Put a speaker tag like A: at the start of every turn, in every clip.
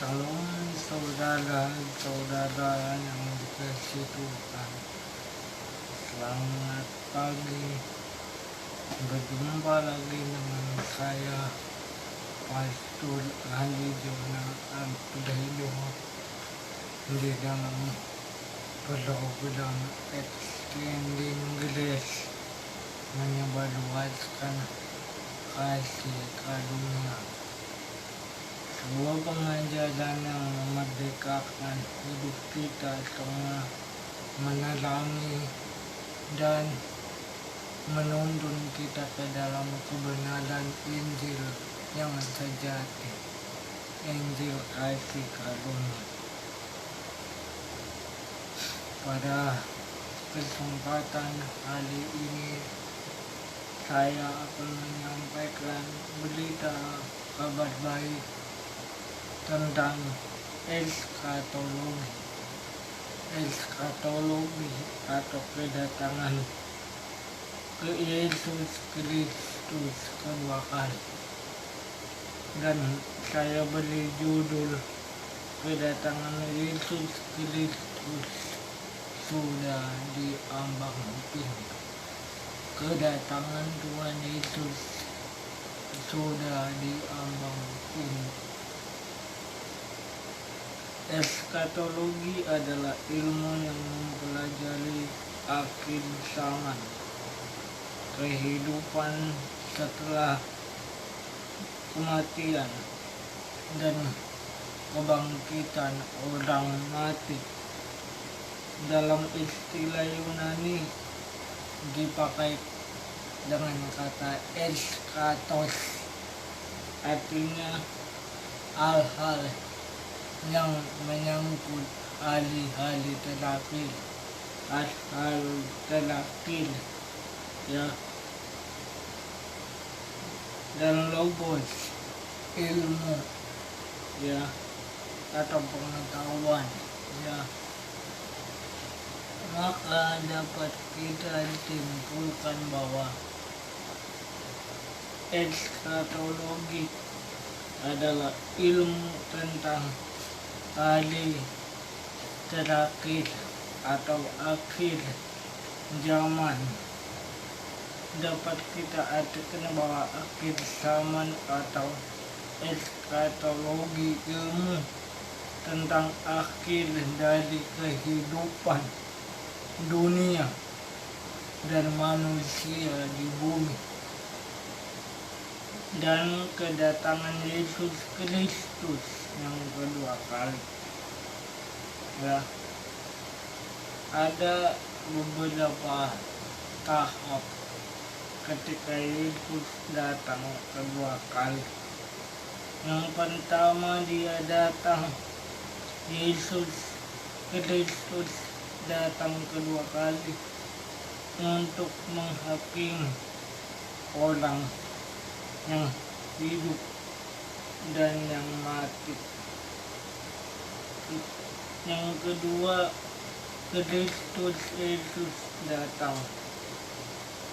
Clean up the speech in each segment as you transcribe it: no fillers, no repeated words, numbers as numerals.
A: Shalom saudara-saudara yang dikasihi Tuhan. Selamat pagi. Berjumpa lagi dengan saya, Pastor Ali Jonah Abdullah, di dalam program Extending Grace, menyebarluaskan kasih karunia. Sebuah pengajaran yang memerdekakan hidup kita tengah menerangi dan menuntun kita ke dalam kebenaran Injil yang sejati, Injil kasih karunia. Pada kesempatan hari ini saya akan menyampaikan berita kabar baik tentang eskatologi atau kedatangan ke Yesus Kristus kedua kali. Dan saya beri judul kedatangan Yesus Kristus sudah di ambang pintu. Kedatangan Tuhan Yesus sudah di ambang pintu. Eskatologi adalah ilmu yang mempelajari akhir zaman, kehidupan setelah kematian, dan kebangkitan orang mati. Dalam istilah Yunani dipakai dengan kata eskatos, artinya hal-hal yang menyangkut hari-hari terakhir, hal terakhir, ya. Dan logos, ilmu, ya, atau pengetahuan, ya. Maka dapat kita simpulkan bahwa eskatologi adalah ilmu tentang hari terakhir atau akhir zaman. Dapat kita artikan bahwa akhir zaman atau eskatologi ilmu tentang akhir dari kehidupan dunia dan manusia di bumi, dan kedatangan Yesus Kristus yang kedua kali. Ya, ada beberapa tahap ketika Yesus datang kedua kali. Yang pertama, dia datang, Yesus Kristus datang kedua kali untuk menghakimi orang yang hidup dan yang mati. Yang kedua, Kristus Yesus datang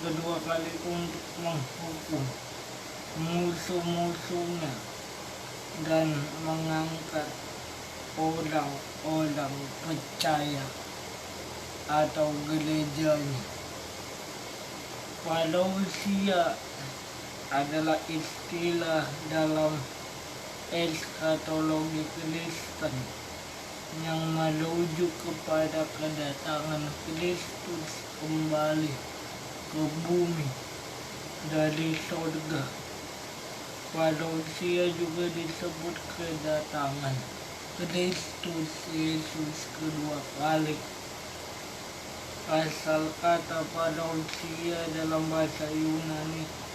A: kedua kali untuk menghukum musuh-musuhnya dan mengangkat orang-orang percaya atau gerejanya. Parousia adalah istilah dalam eskatologi Kristen yang merujuk kepada kedatangan Kristus kembali ke bumi dari surga. Parousia juga disebut kedatangan Kristus Yesus kedua kali. Asal kata parousia dalam bahasa Yunani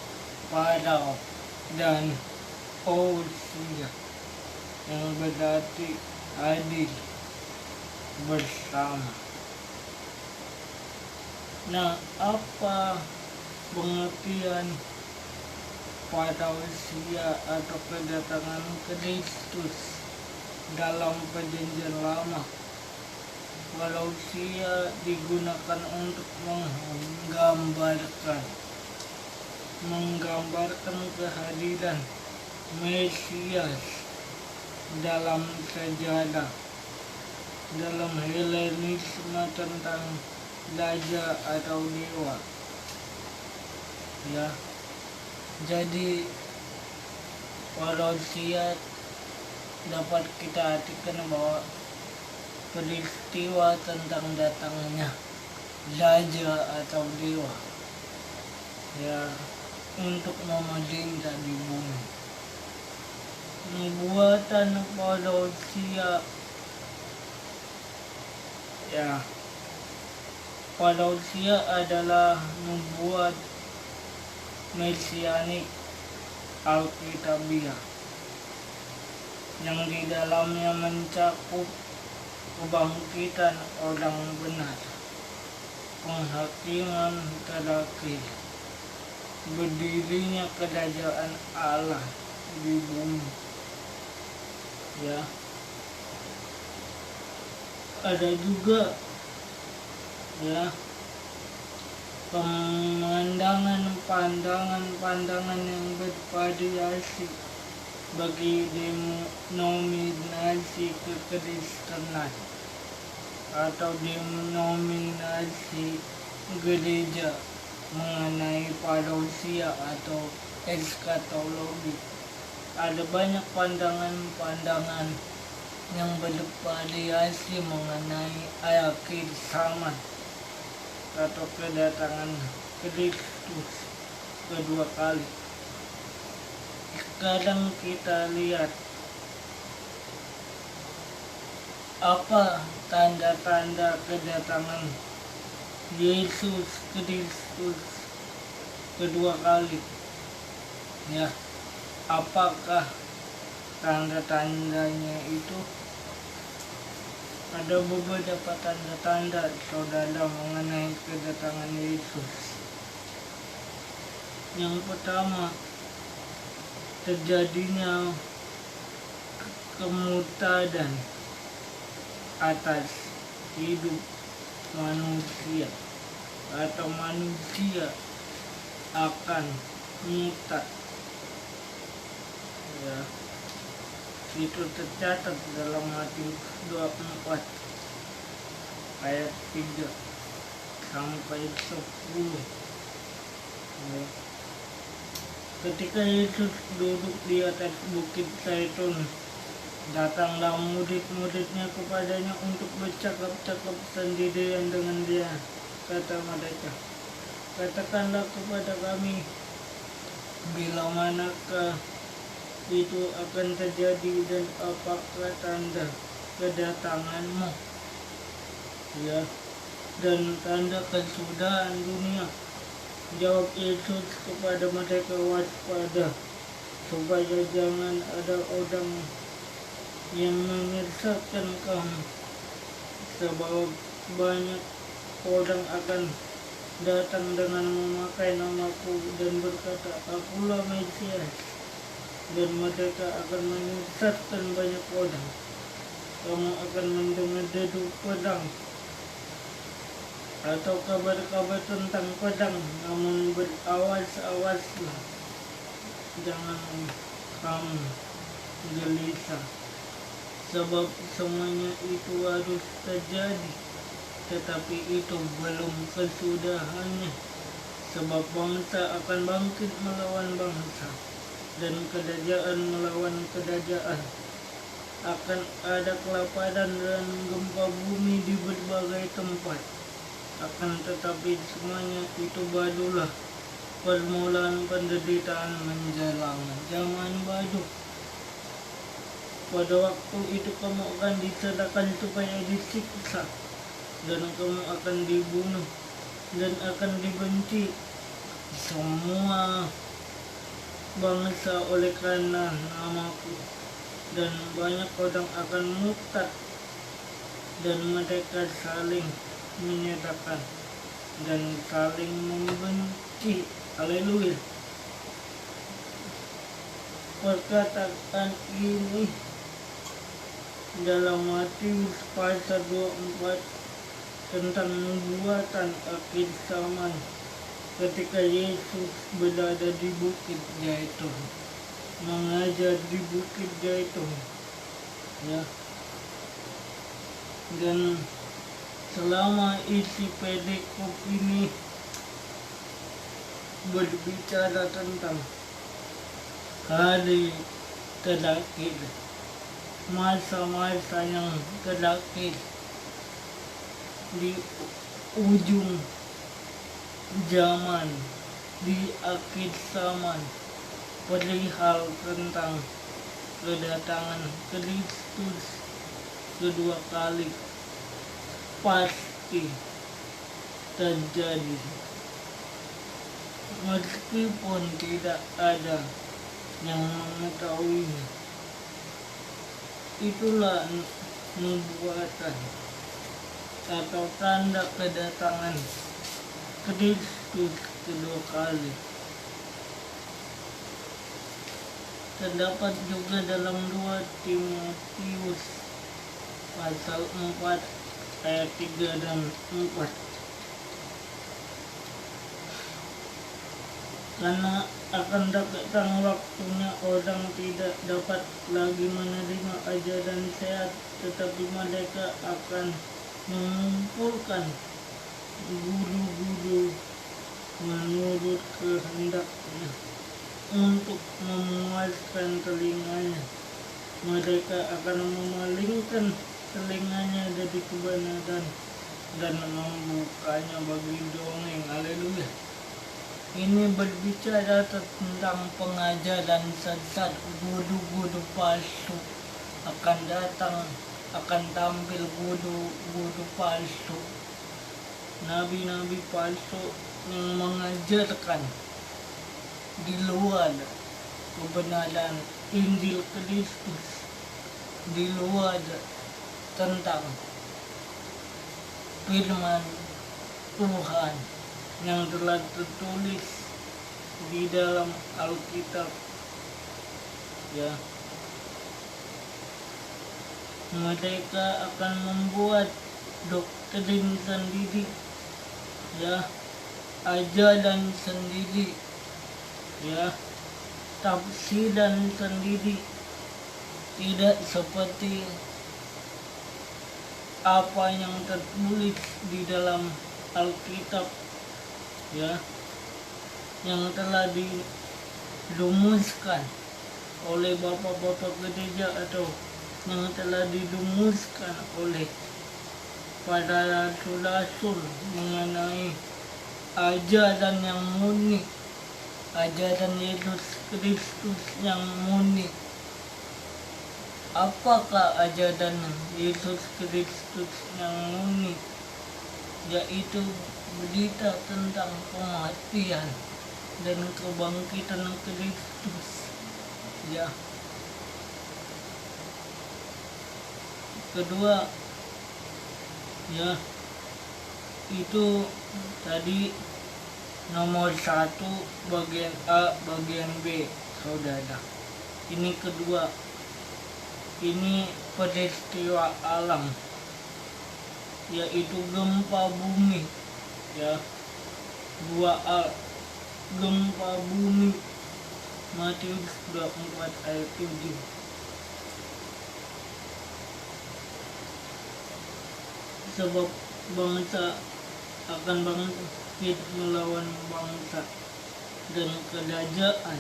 A: parao dan ousia, yang berarti hadir bersama. Nah, apa pengertian parousia atau kedatangan Kristus dalam perjanjian lama? Parousia digunakan untuk menggambarkan kehadiran Mesias dalam sejarah dalam Helenisme tentang raja atau dewa. Ya, jadi Parousia dapat kita artikan bahwa peristiwa tentang datangnya raja atau dewa, ya, untuk memerintah di bumi. Nubuatan Parousia, ya, Parousia adalah nubuat mesianik Alkitabiah yang di dalamnya mencakup kebangkitan orang benar, penghakiman terakhir, berdirinya kerajaan Allah di bumi. Ya, ada juga, ya, pandangan yang bervariasi bagi denominasi kekristenan atau denominasi gereja mengenai parousia atau eskatologi. Ada banyak pandangan-pandangan yang bervariasi mengenai akhir zaman atau kedatangan Kristus kedua kali. Sekarang kita lihat apa tanda-tanda kedatangan Yesus Kristus kedua kali. Ya, apakah tanda-tandanya itu? Ada beberapa tanda-tanda saudara mengenai kedatangan Yesus. Yang pertama, terjadinya kemurtadan atas hidup manusia, atau manusia akan murtad. Ya, itu tercatat dalam Matius 24 ayat 3 sampai 10. Ya. Ketika Yesus duduk di atas bukit Zaitun, datanglah murid-muridnya kepadanya untuk bercakap-cakap sendirian dengan dia. Kata mereka, "Katakanlah kepada kami, bila manakah itu akan terjadi dan apakah tanda kedatanganmu, ya, dan tanda kesudahan dunia?" Jawab Yesus kepada mereka, "Waspada, supaya jangan ada orang yang menyesatkan kamu, sebab banyak orang akan datang dengan memakai namaku dan berkata, 'Akulah Mesias,' dan mereka akan menyesatkan banyak orang. Kamu akan mendengar deru pedang atau kabar-kabar tentang pedang, namun berawas-awaslah, jangan kamu gelisah, sebab semuanya itu harus terjadi, tetapi itu belum kesudahannya. Sebab bangsa akan bangkit melawan bangsa, dan kerajaan melawan kerajaan. Akan ada kelaparan dan gempa bumi di berbagai tempat. Akan tetapi semuanya itu barulah permulaan penderitaan menjelang zaman baru. Pada waktu itu kamu akan diserahkan supaya disiksa, dan kamu akan dibunuh dan akan dibenci semua bangsa oleh karena namaku, dan banyak orang akan murtad, dan mereka saling menyerahkan dan saling membenci." Haleluya. Perkataan ini dalam Matius pasal 24 tentang nubuatan akhir zaman ketika Yesus berada di Bukit Zaitun, mengajar di Bukit Zaitun. ya. Dan selama isi perikop ini berbicara tentang hari terakhir, masa-masa yang terakhir di ujung zaman, di akhir zaman, perihal tentang kedatangan Kristus kedua kali pasti terjadi, meskipun tidak ada yang mengetahuinya. Itulah nubuatan atau tanda kedatangan Kristus kedua kali. Terdapat juga dalam 2 Timotius pasal 4 ayat 3 dan 4. Karena akan datang waktunya orang tidak dapat lagi menerima ajaran sehat, tetapi mereka akan mengumpulkan guru-guru menurut kehendaknya untuk memuaskan telinganya. Mereka akan memalingkan telinganya dari kebenaran dan membukanya bagi dongeng. Haleluya. Ini berbicara tentang pengajaran sesat, guru-guru palsu akan datang, akan tampil guru-guru palsu, nabi-nabi palsu yang mengajarkan di luar kebenaran Injil Kristus, di luar tentang firman Tuhan yang telah tertulis di dalam Alkitab, ya. Mereka akan membuat doktrin sendiri, ya, ajaran sendiri, ya, tafsiran sendiri, tidak seperti apa yang tertulis di dalam Alkitab, ya, yang telah dirumuskan oleh bapak-bapak gereja atau yang telah dirumuskan oleh para rasul-rasul mengenai ajaran yang murni, ajaran Yesus Kristus yang murni. Apakah ajaran Yesus Kristus yang murni? Yaitu berita tentang kematian dan kebangkitan Kristus, ya. Kedua, ya, itu tadi nomor 1 bagian A, bagian B, saudara. Ini kedua, ini peristiwa alam, yaitu gempa bumi, ya. 2A, gempa bumi, Matius 24 ayat 7. Sebab bangsa akan bangkit melawan bangsa dan kerajaan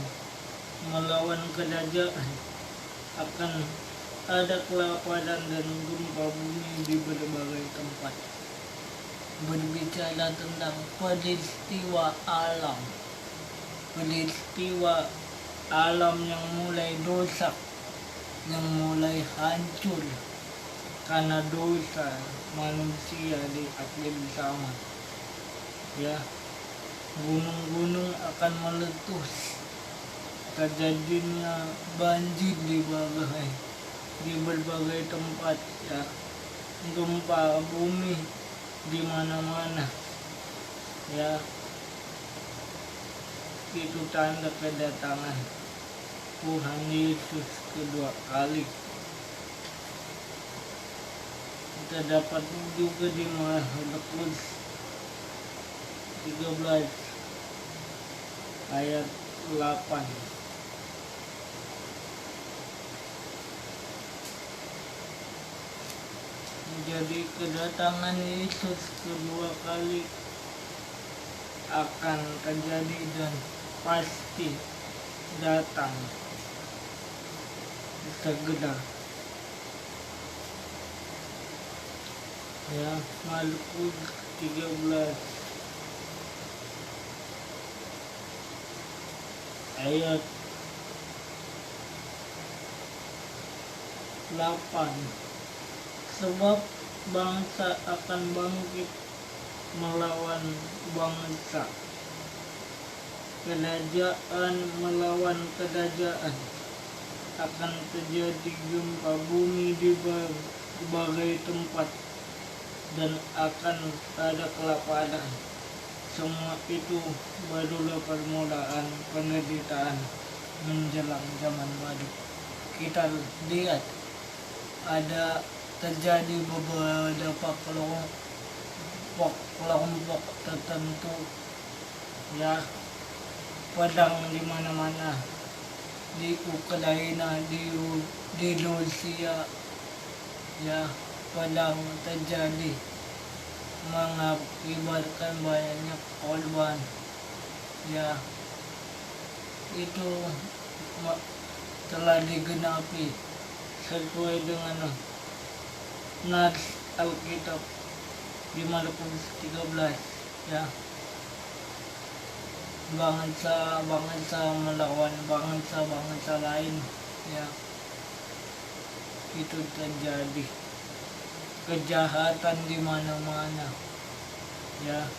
A: melawan kerajaan. Akan ada kelaparan dan gempa bumi di berbagai tempat. Berbicara tentang peristiwa alam, peristiwa alam yang mulai dosa, yang mulai hancur karena dosa manusia di akhir zaman, ya. Gunung-gunung akan meletus, terjadinya banjir di berbagai tempat, ya. Gempa bumi di mana-mana, ya. Itu tanda kedatangan Tuhan Yesus kedua kali. Terdapat juga di Markus 13 ayat 8. Jadi kedatangan Yesus kedua kali akan terjadi dan pasti datang segera. Ya, Markus 13 ayat 8. Sebab bangsa akan bangkit melawan bangsa, kerajaan melawan kerajaan, akan terjadi gempa bumi di berbagai tempat, dan akan ada kelaparan. Semua itu barulah permulaan penderitaan menjelang zaman baru. Kita lihat ada terjadi beberapa kelompok tertentu, ya, pedang di mana-mana, di Ukraina, di Rusia, ya, pedang terjadi mengakibatkan banyak korban, ya, itu telah digenapi sesuai dengan nas Alkitab di Markus 13, ya. Bangsa melawan bangsa lain, ya, itu terjadi. Kejahatan di mana-mana, ya.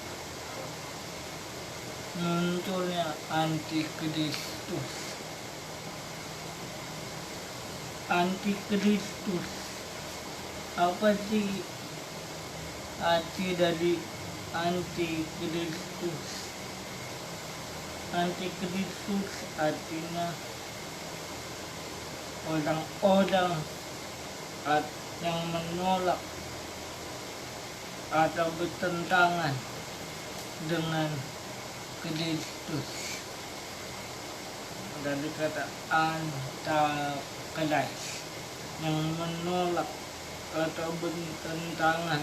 A: Munculnya antikristus. Antikristus, apa sih arti dari antikristus? Antikristus artinya orang-orang yang menolak atau bertentangan dengan Kristus. Dari kata antikris, yang menolak atau bertentangan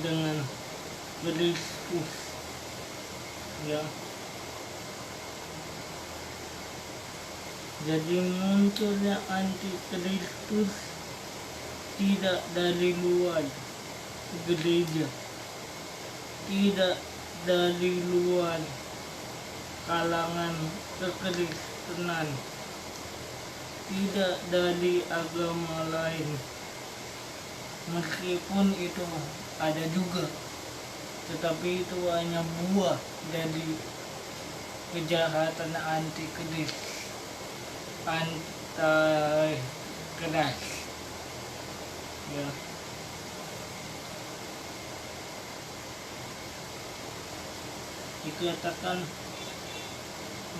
A: dengan Kristus, ya. Jadi munculnya antikristus tidak dari luar gereja, tidak dari luar kalangan kekristenan, tidak dari agama lain. Meskipun itu ada juga, tetapi itu hanya buah dari kejahatan antikris, ya. Dikatakan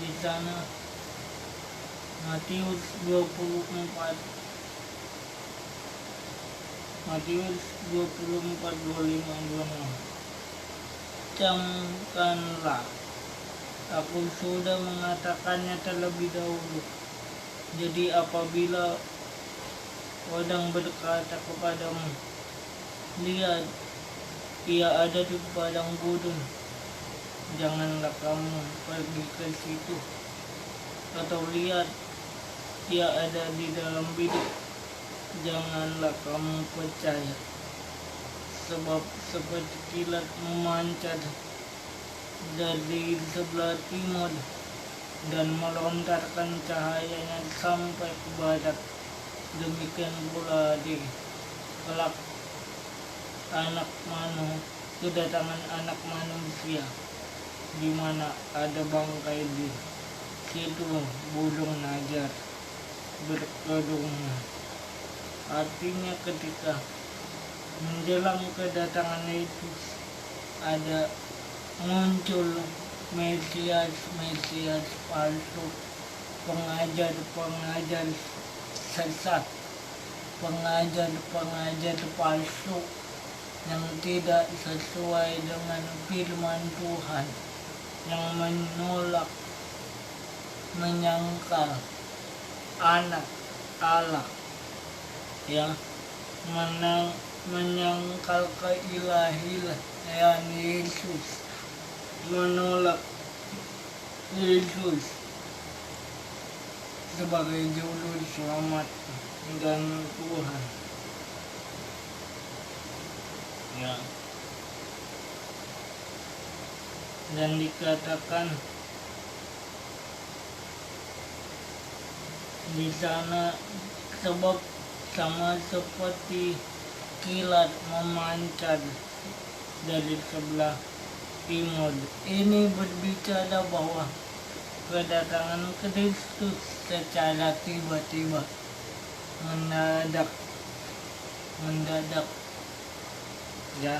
A: di sana Matius 24 25-26. Camkanlah, aku sudah mengatakannya terlebih dahulu. Jadi apabila orang berkata kepadamu, lihat, ia ada di padang gurun, janganlah kamu pergi ke situ. Atau lihat, ia ada di dalam bilik, janganlah kamu percaya. Sebab seperti kilat memancar dari sebelah timur dan melontarkan cahayanya sampai ke barat, demikian pula di kelak kedatangan anak manusia, di mana ada bangkai di situ burung najar berkedungnya. Artinya ketika menjelang kedatangan Yesus ada muncul Mesias palsu, pengajar sesat, pengajar palsu yang tidak sesuai dengan firman Tuhan, yang menolak, menyangkal anak Allah, ya. menyangkal keilahian Yesus, menolak Yesus sebagai juru selamat dan Tuhan. Ya. Dan dikatakan di sana, sebab sama seperti kilat memancar dari sebelah timur. Ini berbicara bahwa kedatangan Kristus secara tiba-tiba, mendadak, ya.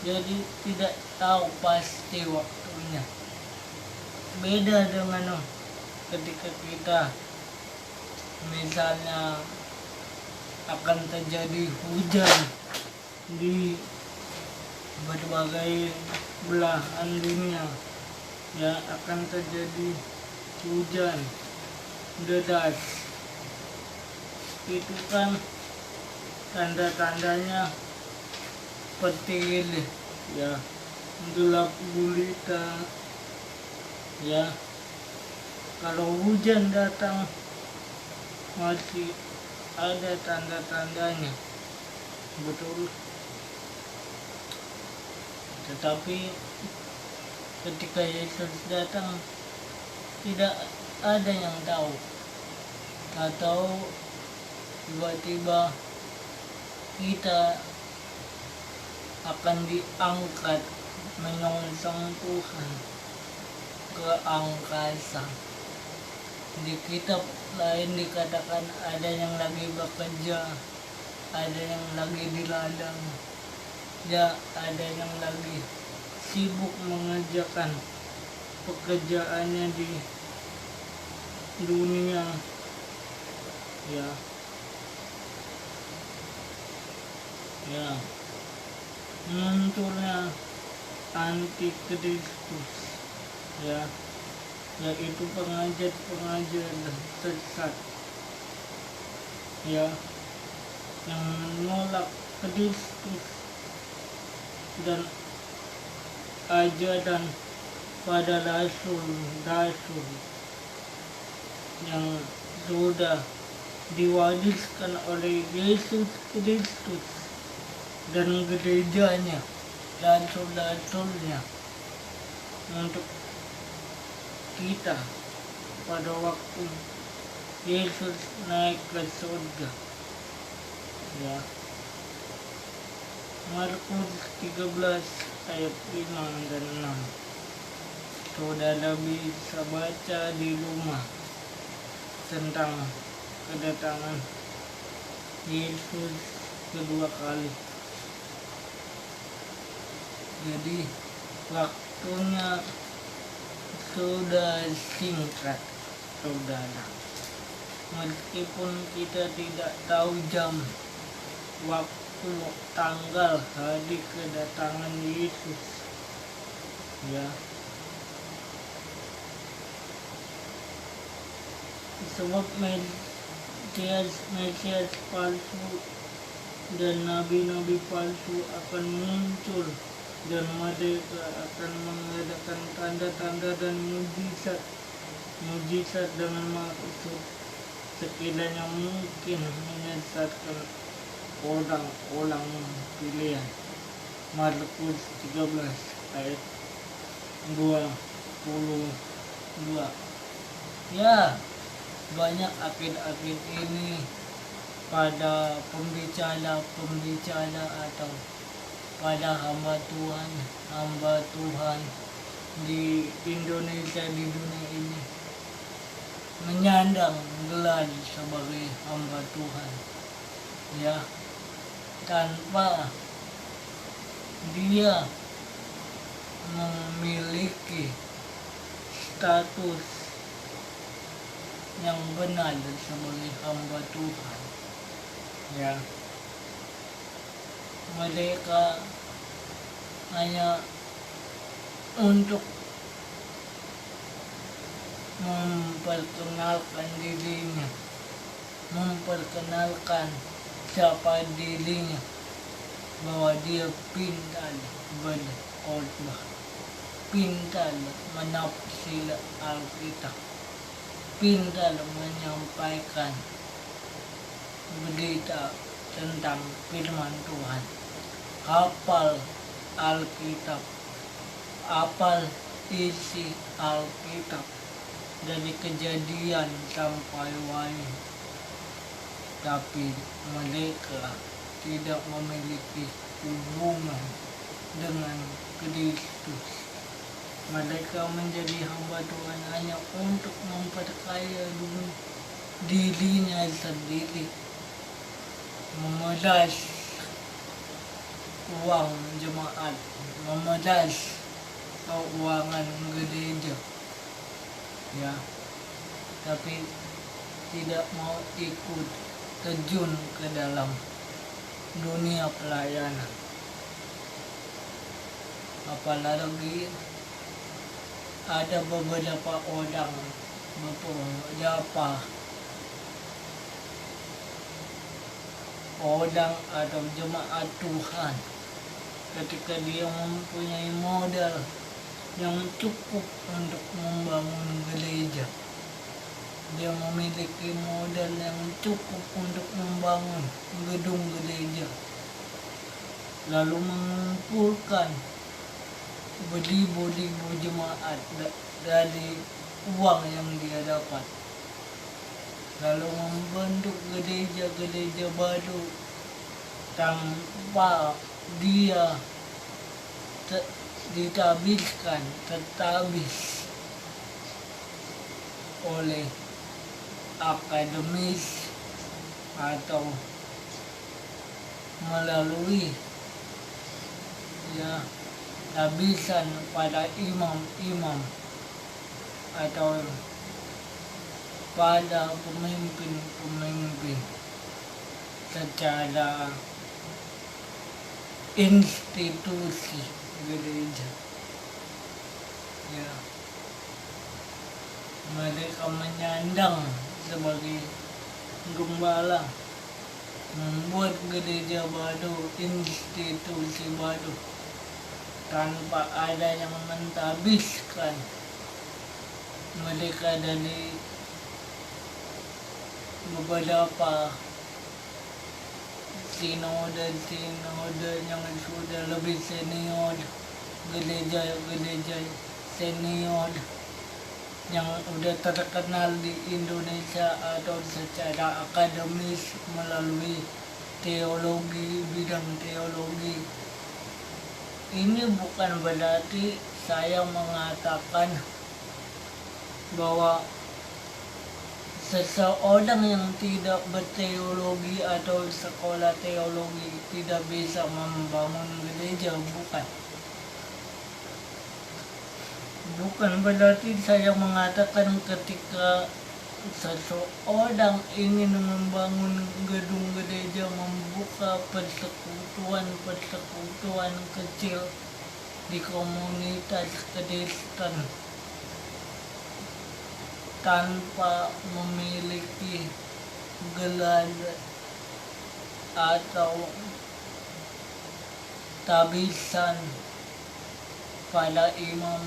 A: Jadi tidak tahu pasti waktunya. Beda dengan ketika kita misalnya akan terjadi hujan di berbagai belahan dunia, ya, akan terjadi hujan deras. Itu kan tanda-tandanya petir, ya, gelap gulita, ya. Kalau hujan datang masih ada tanda-tandanya, betul. Tetapi ketika Yesus datang, tidak ada yang tahu, atau tiba-tiba kita akan diangkat menyongsong Tuhan ke angkasa. Di kitab lain dikatakan ada yang lagi bekerja, ada yang lagi di ladang, ya, ada yang lagi sibuk mengerjakan pekerjaannya di dunia, ya. Munculnya antikristus, ya, yaitu pengajar sesat, ya, yang menolak Kristus dan ajaran pada rasul-rasul yang sudah diwariskan oleh Yesus Kristus dan gerejanya, rasul-rasulnya, untuk kita pada waktu Yesus naik ke surga, ya. Markus 13 ayat 5 dan 6. Saudara bisa baca di rumah tentang kedatangan Yesus kedua kali. Jadi waktunya sudah singkat, saudara. Meskipun kita tidak tahu jam, waktu, tanggal, hari kedatangan Yesus, ya. Sebab Mesias palsu dan nabi-nabi palsu akan muncul, dan mereka akan mengadakan tanda-tanda dan mujizat dengan maksud sekiranya mungkin menyesatkan orang-orang pilihan. Markus 13 ayat 22. Ya, banyak akhir-akhir ini pada pembicara atau pada hamba Tuhan di Indonesia, di dunia ini, menyandang gelar sebagai hamba Tuhan, ya, tanpa dia memiliki status yang benar sebagai hamba Tuhan, ya. Mereka hanya untuk memperkenalkan dirinya, memperkenalkan siapa dirinya bahwa dia pintar berkhotbah, pintar menafsir Alkitab, pintar menyampaikan berita tentang firman Tuhan, hafal Alkitab, hafal isi Alkitab dari Kejadian sampai Wahyu, tapi mereka tidak memiliki hubungan dengan Kristus. Mereka menjadi hamba Tuhan hanya untuk memperkaya dirinya sendiri, memeras uang jemaat, memeras keuangan gereja, ya, tapi tidak mau ikut terjun ke dalam dunia pelayanan. Apalagi ada beberapa orang, orang atau jemaat Tuhan, ketika dia mempunyai modal yang cukup untuk membangun gereja, dia memiliki modal yang cukup untuk membangun gedung gereja, lalu mengumpulkan beribu-ribu jemaat dari uang yang dia dapat, lalu membentuk gereja-gereja baru tanpa dia tertabis oleh akademis atau melalui tabisan pada imam-imam atau pada pemimpin-pemimpin secara institusi gereja. Ya, mereka menyandang sebagai gembala, membuat gereja baru, institusi baru, tanpa ada yang mentabiskan mereka dari beberapa sinode yang sudah lebih senior, gereja senior yang udah terkenal di Indonesia atau secara akademis melalui teologi, bidang teologi. Ini bukan berarti saya mengatakan bahwa seseorang yang tidak berteologi atau sekolah teologi tidak bisa membangun gereja, bukan berarti saya mengatakan ketika seseorang ingin membangun gedung gereja, membuka persekutuan kecil di komunitas Kristen tanpa memiliki gelar atau tabisan pada imam,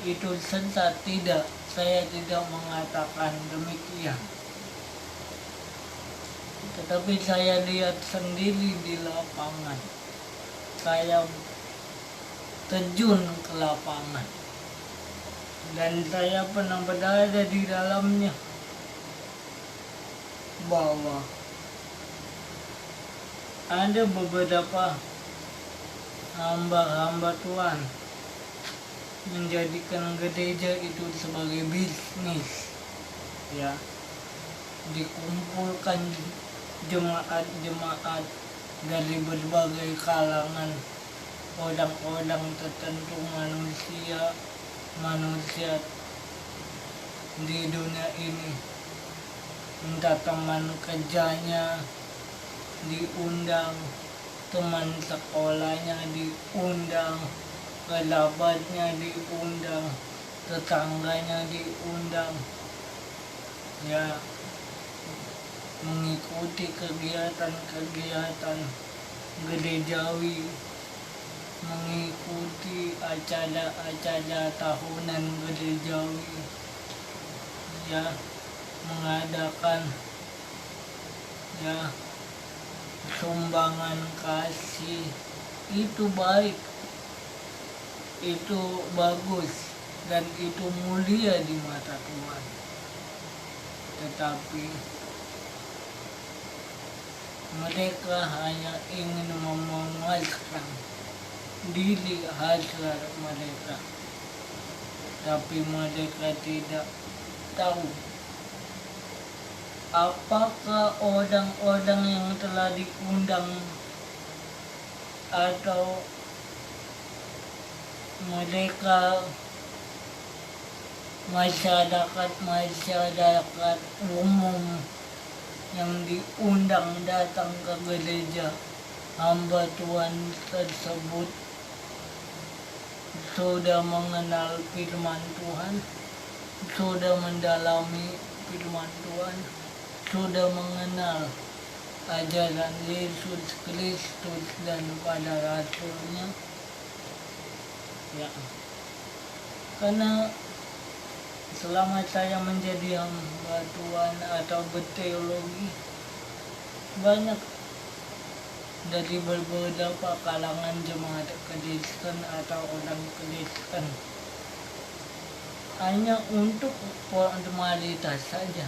A: itu sesat. Tidak, saya tidak mengatakan demikian. Tetapi saya lihat sendiri di lapangan. Saya terjun ke lapangan dan saya pernah berada di dalamnya, bahwa ada beberapa hamba-hamba Tuhan menjadikan gereja itu sebagai bisnis, ya, dikumpulkan jemaat-jemaat dari berbagai kalangan, orang-orang tertentu, manusia di dunia ini, entah teman kerjanya diundang, teman sekolahnya diundang, kerabatnya diundang, tetangganya diundang, ya, mengikuti kegiatan-kegiatan gerejawi, mengikuti acara-acara tahunan gerejawi, ya, mengadakan, ya, sumbangan kasih. Itu baik, itu bagus, dan itu mulia di mata Tuhan. Tetapi mereka hanya ingin memuaskan diri hasrat mereka, tapi mereka tidak tahu apakah orang-orang yang telah diundang atau mereka masyarakat umum yang diundang datang ke gereja hamba Tuhan tersebut sudah mengenal firman Tuhan, sudah mendalami firman Tuhan, sudah mengenal ajaran Yesus Kristus dan pada rasulnya, ya. Karena selama saya menjadi hamba Tuhan atau berteologi, banyak dari beberapa kalangan jemaat Kristen atau orang Kristen hanya untuk formalitas saja.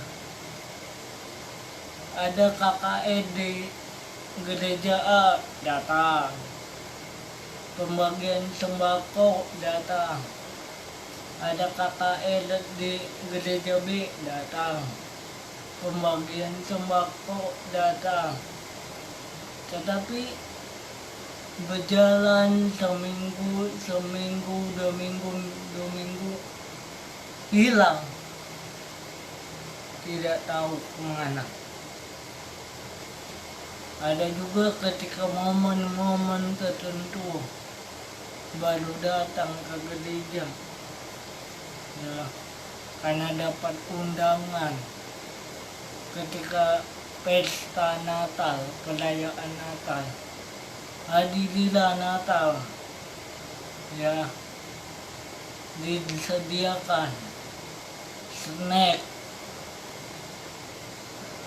A: Ada KKN di gereja A, datang. Pembagian sembako, datang. Ada KKN di gereja B, datang. Pembagian sembako, datang. Tetapi berjalan seminggu, dua minggu, hilang. Tidak tahu kemana. Ada juga ketika momen-momen tertentu baru datang ke gereja, ya, karena dapat undangan ketika pesta Natal, perayaan Natal, hadirilah Natal, ya, disediakan snack,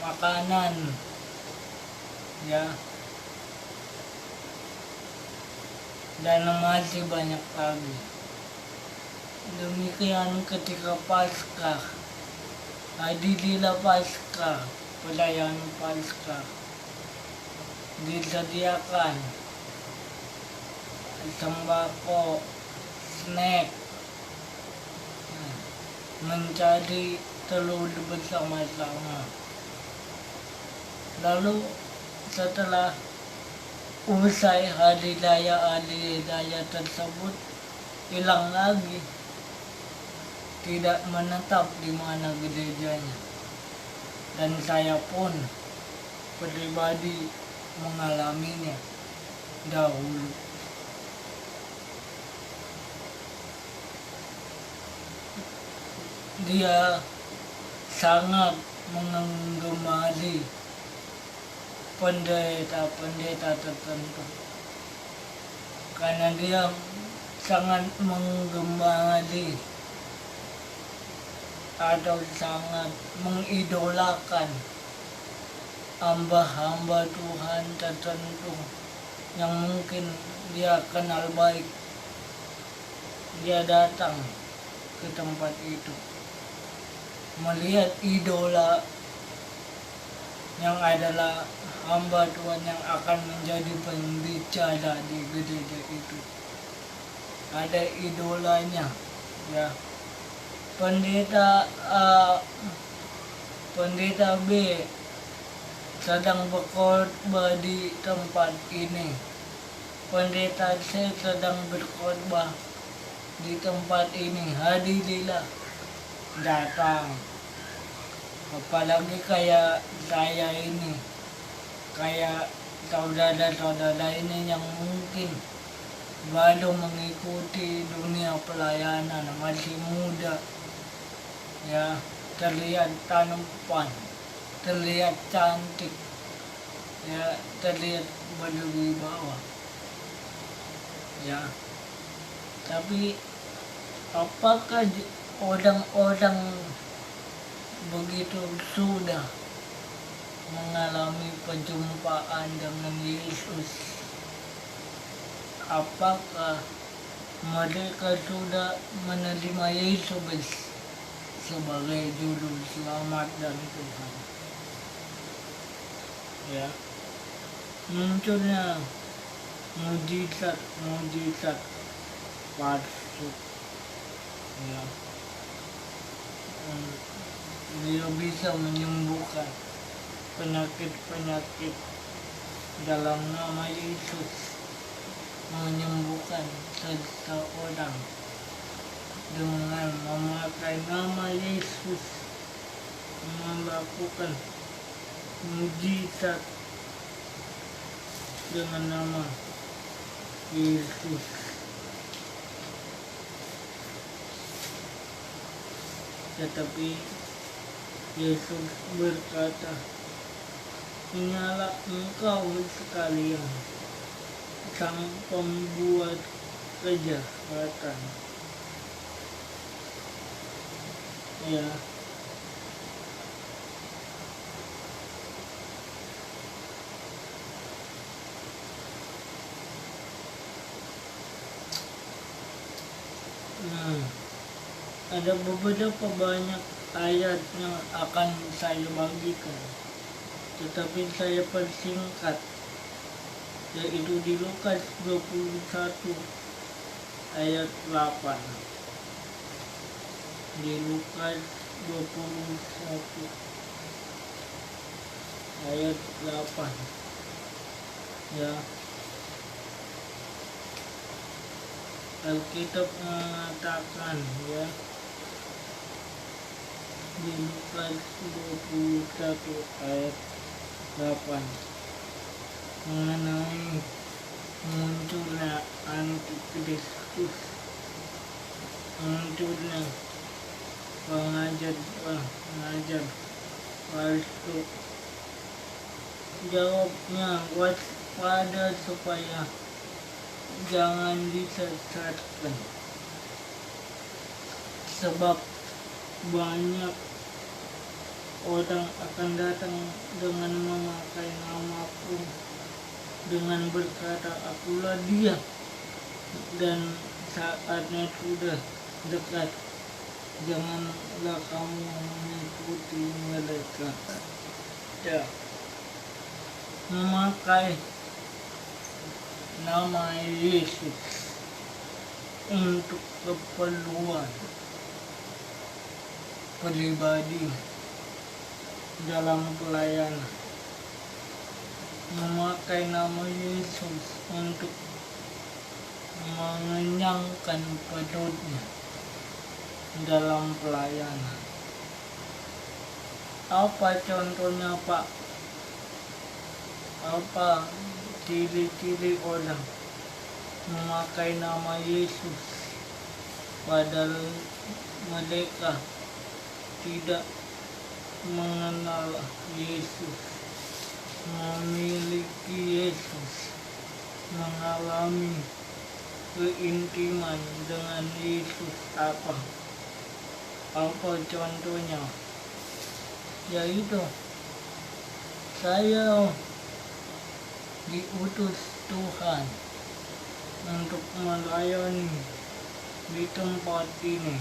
A: makanan, ya, dan masih banyak lagi. Demikian ketika Paskah, hadirilah Paskah, perayaan Paskah, disediakan sembako, snack, mencari telur bersama-sama. Lalu setelah usai hari raya tersebut, hilang lagi, tidak menetap di mana gerejanya. Dan saya pun pribadi mengalaminya dahulu. Dia sangat menggemari pendeta tertentu, karena dia sangat menggemari atau sangat mengidolakan hamba-hamba Tuhan tertentu yang mungkin dia kenal baik. Dia datang ke tempat itu, melihat idola yang adalah hamba Tuhan yang akan menjadi pembicara di gereja itu. Ada idolanya, ya. Pendeta A, pendeta B sedang berkhotbah di tempat ini. Pendeta C sedang berkhotbah di tempat ini. Hadirilah, datang. Apalagi kayak saya ini, kayak saudara-saudara ini yang mungkin baru mengikuti dunia pelayanan, masih muda, ya, terlihat tampan, terlihat cantik, ya, terlihat berwibawa, ya. Tapi apakah orang-orang begitu sudah mengalami perjumpaan dengan Yesus, apakah mereka sudah menerima Yesus sebagai juru selamat dan Tuhan? Ya, munculnya mujizat palsu, ya. Dia bisa menyembuhkan penyakit-penyakit dalam nama Yesus, menyembuhkan seseorang dengan memakai nama Yesus, melakukan mujizat dengan nama Yesus. Tetapi Yesus berkata, "Ingatlah engkau sekalian, sang pembuat kejahatan." Ya, ada beberapa banyak ayat yang akan saya bagikan, tetapi saya persingkat, yaitu di Lukas 21 ayat 8. Di Lukas 21 ayat 8, ya. Alkitab mengatakan, ya, di Lukas 21 ayat 8 mengenai munculnya antikristus, munculnya pengajar palsu. Jawabnya, waspada supaya jangan disesatkan, sebab banyak orang akan datang dengan memakai namaku, dengan berkata, "Akulah dia," dan saatnya sudah dekat. Janganlah kamu mengikuti mereka. Ya, memakai nama Yesus untuk keperluan pribadi dalam pelayanan, memakai nama Yesus untuk mengenyangkan perutnya dalam pelayanan. Apa contohnya, Pak? Apa ciri-ciri orang memakai nama Yesus padahal mereka tidak mengenal Yesus, memiliki Yesus, mengalami keintiman dengan Yesus? Apa contohnya? Yaitu saya diutus Tuhan untuk melayani di tempat ini.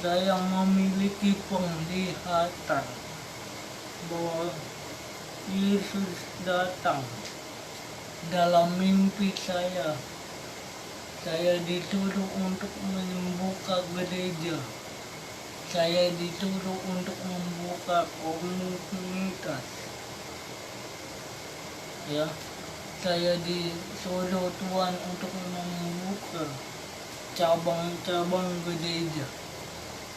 A: Saya memiliki penglihatan bahwa Yesus datang dalam mimpi saya. Saya dituduh untuk membuka gereja. Saya dituduh untuk membuka komunitas. Ya, saya disuruh Tuhan untuk membuka cabang-cabang gereja,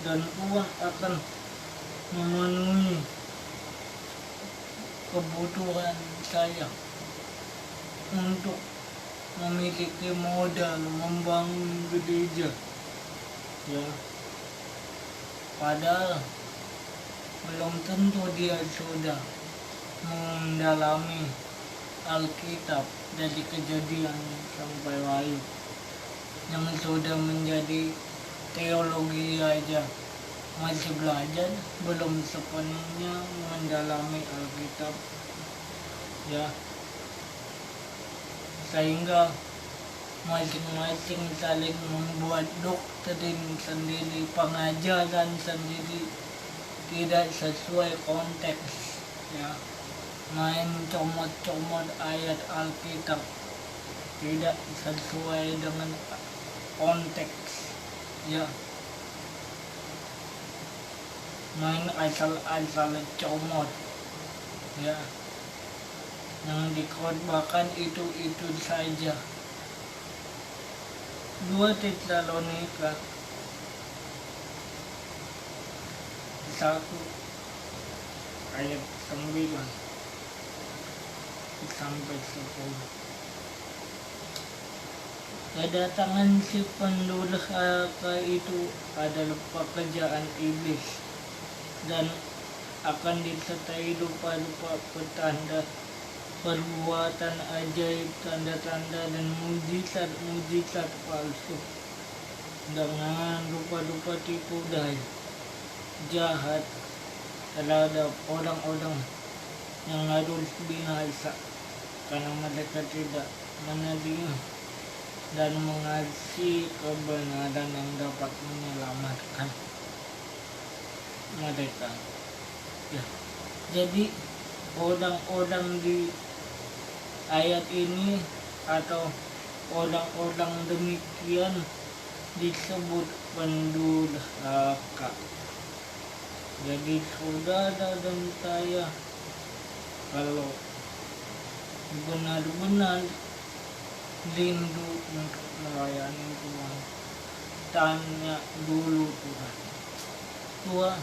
A: dan Tuhan akan memenuhi kebutuhan saya untuk memiliki modal membangun gereja. Ya, padahal belum tentu dia sudah mendalami Alkitab dari Kejadian sampai Wahyu. Yang sudah menjadi teologi aja masih belajar, belum sepenuhnya mendalami Alkitab, ya, sehingga masing-masing saling membuat doktrin sendiri, pengajaran sendiri, tidak sesuai konteks, ya, main comot-comot ayat Alkitab tidak sesuai dengan konteks, ya, main asal-asal comot, ya, yang dikhotbahkan itu saja. 2 Tesalonika 1 ayat 9 sampai 10. Kedatangan si pendurhaka itu adalah pekerjaan iblis dan akan disertai rupa-rupa petanda, perbuatan ajaib, tanda-tanda dan mujizat palsu dengan rupa-rupa tipu daya jahat terhadap orang-orang yang harus binasa karena mereka tidak menerima dan mengasihi kebenaran yang dapat menyelamatkan mereka. Ya, jadi orang-orang di ayat ini atau orang-orang demikian disebut pendurhaka. Jadi saudara dan saya, kalau benar-benar rindu untuk melayani Tuhan, tanya dulu Tuhan, Tuhan,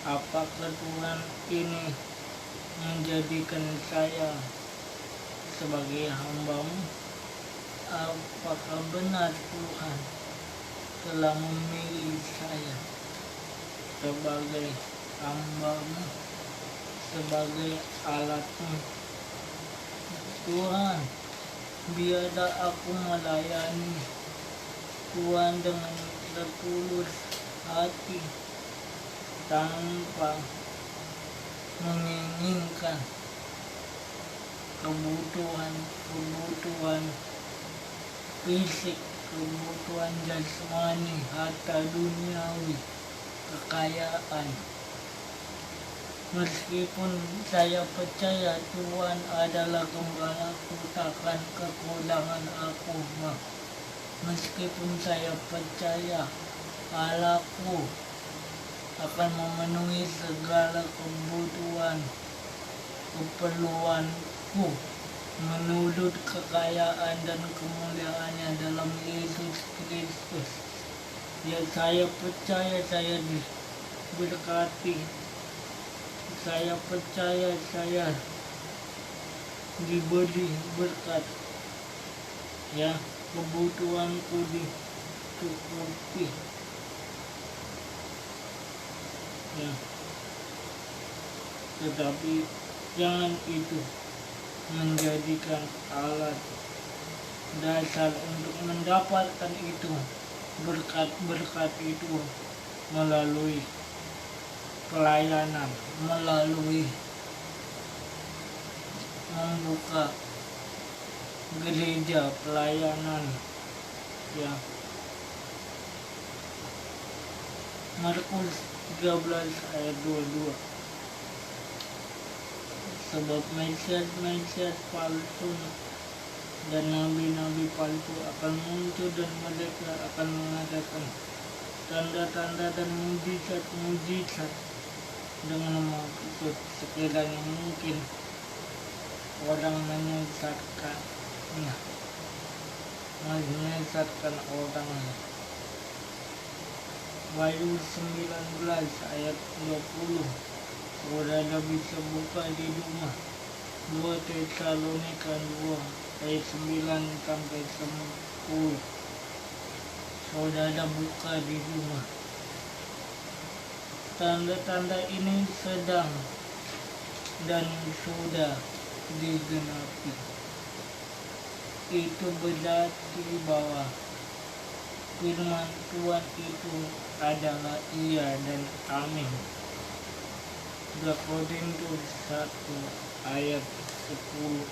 A: apakah Tuhan ini menjadikan saya sebagai hamba-Mu? Apakah benar Tuhan telah memilih saya sebagai hamba-Mu, sebagai alat-Mu? Tuhan, biarlah aku melayani Tuhan dengan setulus hati, tanpa menginginkan kebutuhan fisik, kebutuhan jasmani, harta duniawi, kekayaan. Meskipun saya percaya Tuhan adalah gembalaku, takkan kekurangan aku. Meskipun saya percaya Allahku akan memenuhi segala kebutuhan, keperluanku menurut kekayaan dan kemuliaannya dalam Yesus Kristus. Ya, saya percaya saya diberkati. Saya percaya saya diberi berkat. Ya, kebutuhanku dicukupi. Ya, tetapi jangan itu menjadikan alat dasar untuk mendapatkan itu, berkat-berkat itu melalui pelayanan, melalui membuka gereja pelayanan, ya. Markus 13 ayat 22. Sebab Mesias palsu dan nabi-nabi palsu akan muncul dan mereka akan mengadakan tanda-tanda dan mujizat dengan maksud sekiranya mungkin orang menyesatkan orang. Wahyu 19 ayat 20. Saudara bisa buka di rumah 2 Tesalonika 2 ayat 9 sampai 10. Saudara buka di rumah tanda-tanda ini sedang dan sudah digenapi. Itu berarti bahwa firman Tuhan itu adalah iya dan amin. 2 Korintus 1 ayat 10.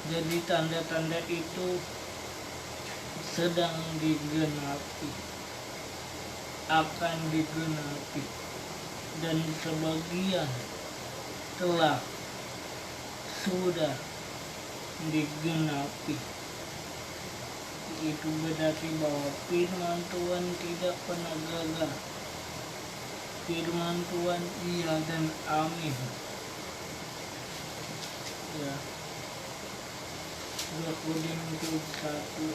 A: Jadi tanda-tanda itu sedang digenapi, akan digenapi, dan sebagian telah sudah digenapi. Itu berarti bahwa firman Tuhan tidak pernah gagal. Firman Tuhan iya dan amin. Ya. 2 Korintus 1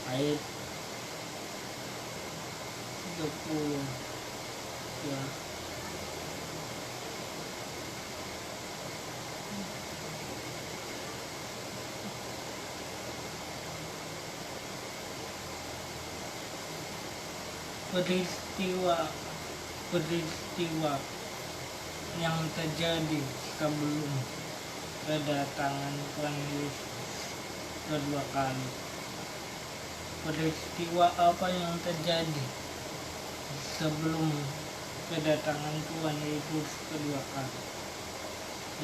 A: ayat 30. Ya. Peristiwa yang terjadi sebelum kedatangan Tuhan Yesus kedua kali. Peristiwa apa yang terjadi sebelum kedatangan Tuhan Yesus kedua kali?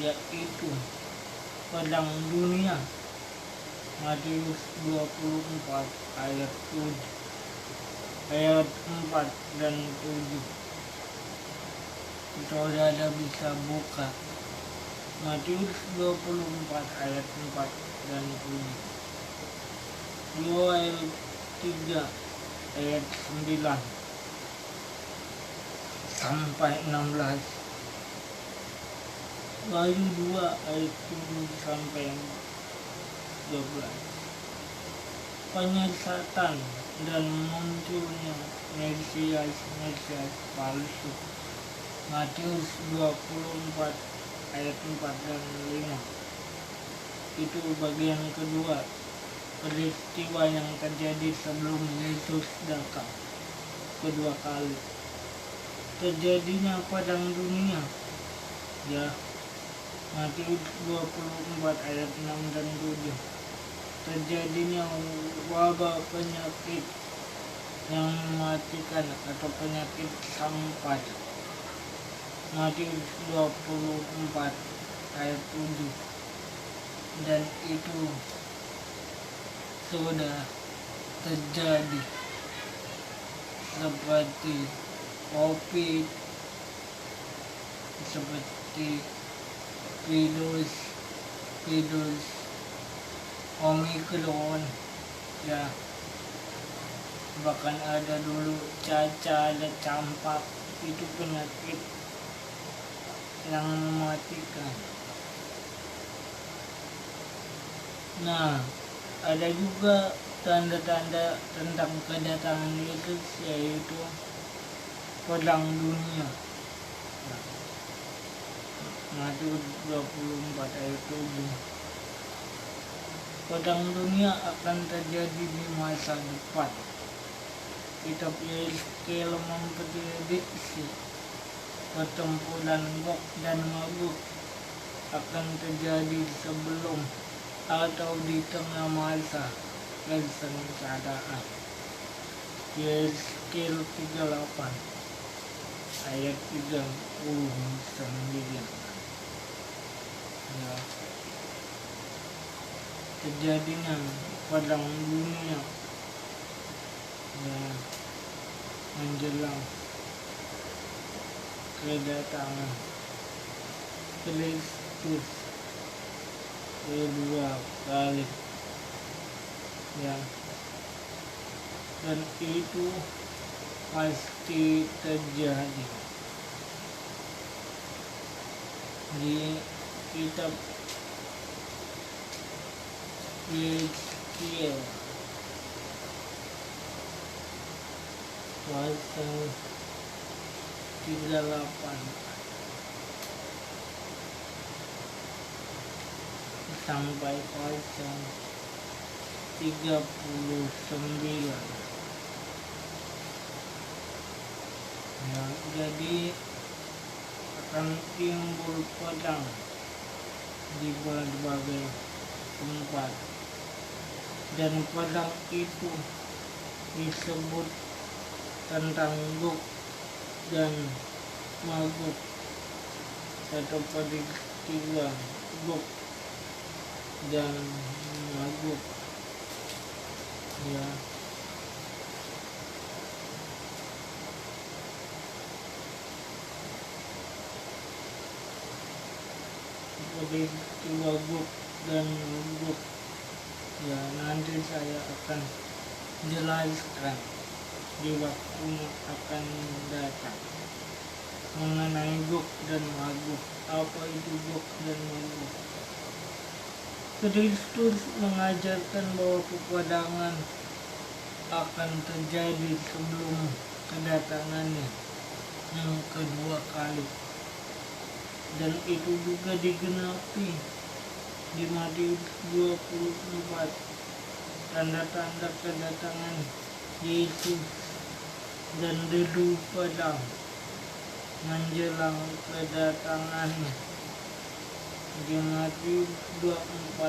A: Yaitu perang dunia. Matius 24 ayat 4 dan 7. Saudara bisa buka Matius 24 ayat 4 dan 7. Yoel 3 ayat 9 sampai 16. Wahyu 2 ayat 7 sampai 12. Penyesatan dan munculnya Mesias palsu. Matius 24 ayat 4 dan 5. Itu bagian kedua, peristiwa yang terjadi sebelum Yesus datang kedua kali. Terjadinya perang dunia. Ya. Matius 24 ayat 6 dan 7. Terjadinya wabah penyakit yang mematikan atau penyakit campak. Matius 24 ayat 7. Dan itu sudah terjadi, seperti COVID, seperti virus Omikron, ya. Bahkan ada dulu cacar, ada campak. Itu penyakit yang mematikan. Nah, ada juga tanda-tanda tentang kedatangan Yesus, yaitu perang dunia. Matius 24 ayat 7. Perang dunia akan terjadi di masa depan. Kitab Yeskel memprediksi pertempuran Gog dan Magog akan terjadi sebelum atau di tengah masa kesengsaraan. Yeskel 38 ayat 39. Ya. Terjadinya perang dunia, ya, menjelang kedatangan Kristus kedua kali, ya, dan itu pasti terjadi. Di kitab Yeskel pasal 38 sampai pasal 39. Ya, jadi akan timbul padang di berbagai tempat, dan padang itu disebut tentang Gog dan Magog atau peristiwa Gog dan Magog. Ya, peristiwa Gog dan Magog, ya nanti saya akan jelaskan di waktu akan datang mengenai Gog dan Magog. Apa itu Gog dan Magog? Kristus mengajarkan bahwa peperangan akan terjadi sebelum kedatangannya yang kedua kali, dan itu juga digenapi di Matius 24, tanda-tanda kedatangan Yesus dan dedu padang menjelang kedatangannya di Matius 24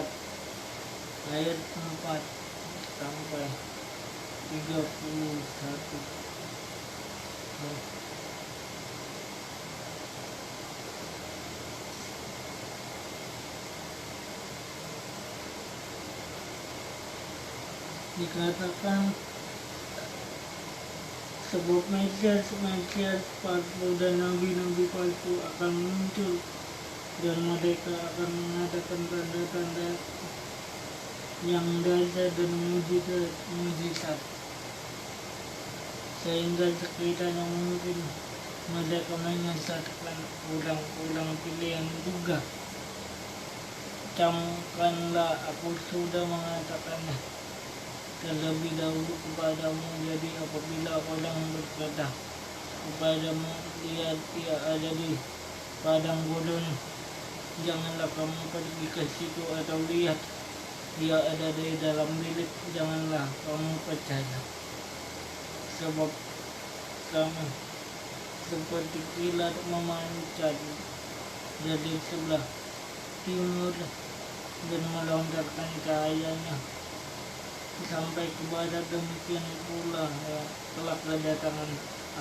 A: ayat 4 sampai 31. Dikatakan sebab Mesias palsu dan nabi-nabi palsu akan muncul, dan mereka akan mengadakan tanda-tanda yang dahsyat dan mujizat, sehingga sekiranya mungkin mereka menyesatkan orang-orang pilihan juga. Camkanlah, aku sudah mengatakannya terlebih dahulu kepadamu. Jadi apabila orang berkata kepadamu, lihat dia ada di padang gurun, janganlah kamu pergi ke situ, atau lihat dia ada di dalam bilik, janganlah kamu percaya. Sebab kami seperti kilat memancar dari sebelah timur dan melontarkan cahayanya sampai ke barat. Demikian pula kelak kedatangan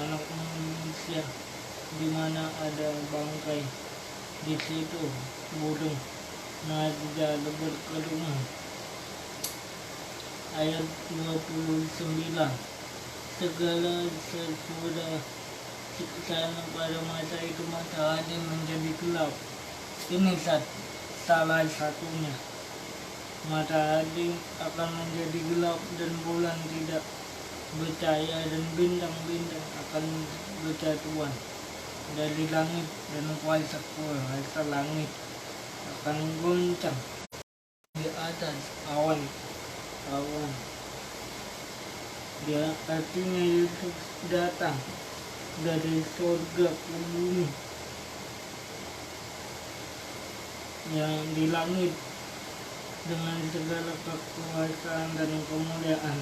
A: Anak Manusia, di mana ada bangkai, di situ burung naga berkerumuh. Ayat 29, segala sesudah siksaan pada masa itu matahari menjadi gelap. Ini salah satunya. Matahari akan menjadi gelap dan bulan tidak bercahaya, dan bintang-bintang akan berjatuhan dari langit, dan kuasa langit akan goncang di atas awan. Dia artinya Yesus datang dari surga ke bumi, yang di langit dengan segala kekuasaan dan kemuliaan.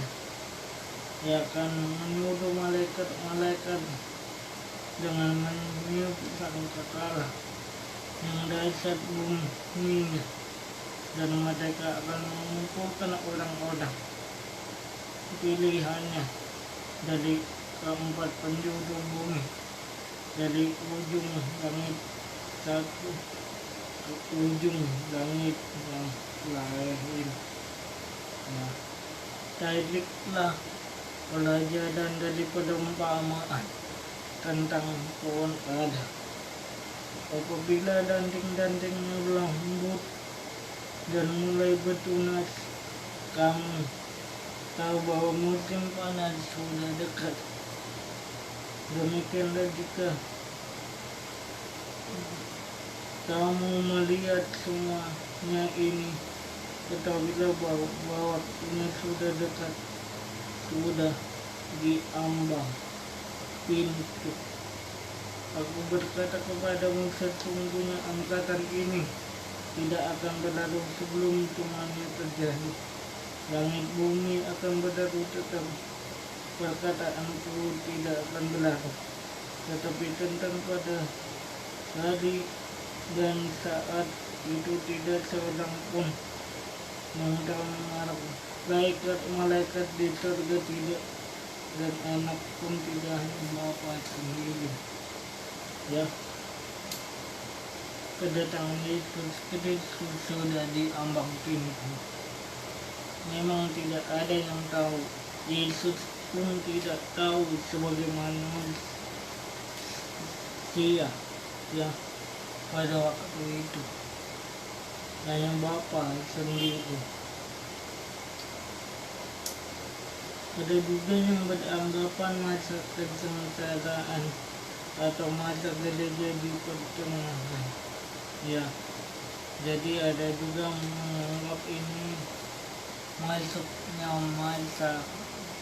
A: Ia akan menyuruh malaikat-malaikat dengan meniup sangkakala yang dahsyat bunyinya, dan mereka akan mengumpulkan orang-orang pilihannya dari keempat penjuru bumi, dari ujung langit satu ke ujung langit yang lain. Nah, tariklah pelajaran dari perumpamaan tentang pohon ara. Apabila danting-dantingnya lembut dan mulai bertunas, kamu tahu bahwa musim panas sudah dekat. Demikianlah jika kamu melihat semuanya ini, ketahuilah bahwa waktunya sudah dekat, sudah diambang pintu. Aku berkata kepadamu, sesungguhnya angkatan ini tidak akan berlalu sebelum semuanya terjadi. Langit bumi akan berlalu, tetap perkataanku tidak akan berlalu. tetapi tentang pada hari dan saat itu tidak seorang pun mengharap, baik malaikat di surga tidak, dan anak pun tidak, hanya Bapa sendiri. Ya, kedatangan Yesus Kristus sudah di ambang pintu. Memang tidak ada yang tahu. Yesus pun tidak tahu sebagaimana manusia ya pada waktu itu. Hanya Bapa sendiri. Ada juga yang beranggapan masa kesengsaraan atau masa gereja di pertengahan. Ya, jadi ada juga menganggap ini masuknya masa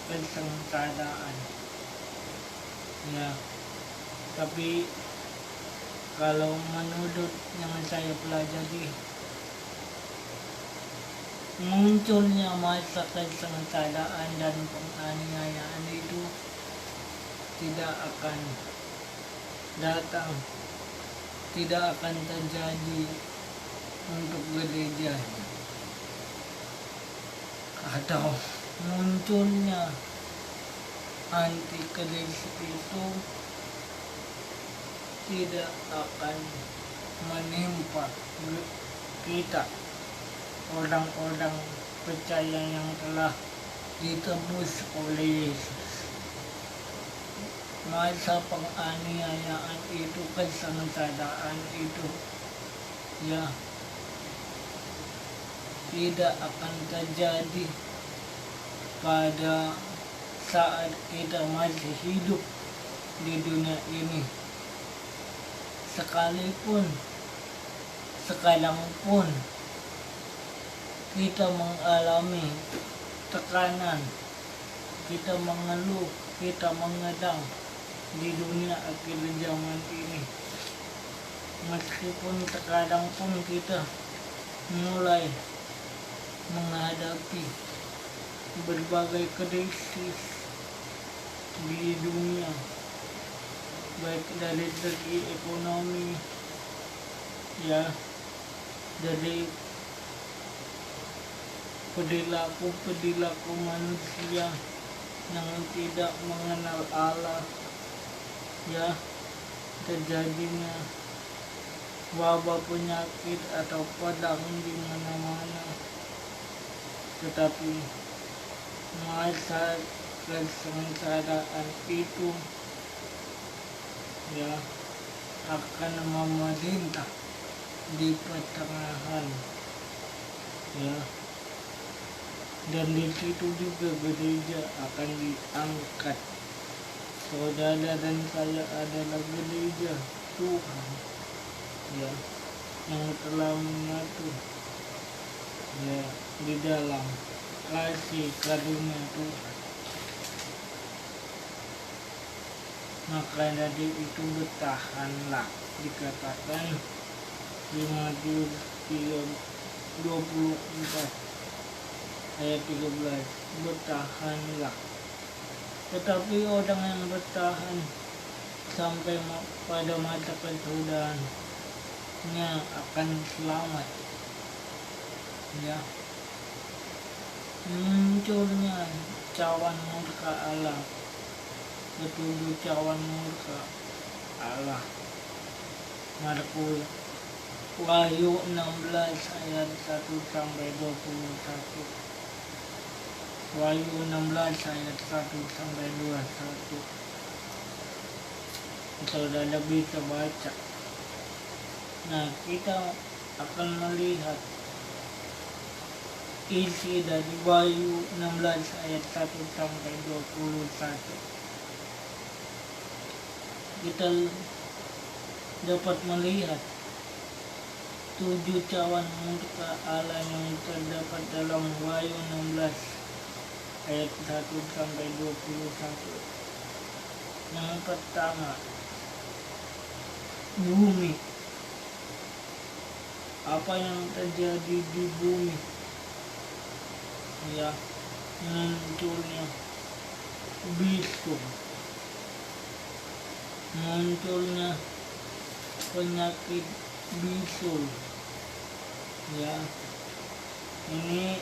A: kesengsaraan. Ya, tapi kalau menurut yang saya pelajari, munculnya masa kesengsaraan dan penganiayaan itu tidak akan datang, tidak akan terjadi untuk gereja, atau munculnya antikristus itu tidak akan menimpa kita, orang-orang percaya yang telah ditebus oleh Yesus. Masa penganiayaan itu, kesengsaraan itu ya tidak akan terjadi pada saat kita masih hidup di dunia ini. Sekalipun sekarang pun kita mengalami tekanan, kita mengeluh, kita mengedang di dunia akhir zaman ini. Meskipun terkadang pun kita mulai menghadapi berbagai krisis di dunia, baik dari segi ekonomi ya, dari perilaku manusia yang tidak mengenal Allah ya, terjadinya wabah penyakit atau pedang di mana-mana. Tetapi masa kesengsaraan itu ya akan memerintah di pertengahan ya, dan di situ juga gereja akan diangkat. Saudara dan saya adalah gereja Tuhan ya, yang telah menyatu ya di dalam kasih karunia Tuhan. Maka dari itu bertahanlah, dikatakan di Matius 24 ayat 13, bertahanlah. Tetapi orang yang bertahan sampai pada masa kesudahannya akan selamat ya. Munculnya cawan murka Allah, petunjuk cawan murka Allah. Markus Wahyu 16 ayat 1 sampai 21. Wahyu 16 ayat 1 sampai 21. Saudara bisa baca. Nah, kita akan melihat isi dari Wahyu 16 ayat 1 sampai 21. Kita dapat melihat 7 cawan murka Allah yang terdapat dalam Wahyu 16 ayat 1 sampai 21. Yang pertama, bumi. Apa yang terjadi di bumi ya, munculnya bisu munculnya penyakit bisul. Ya, ini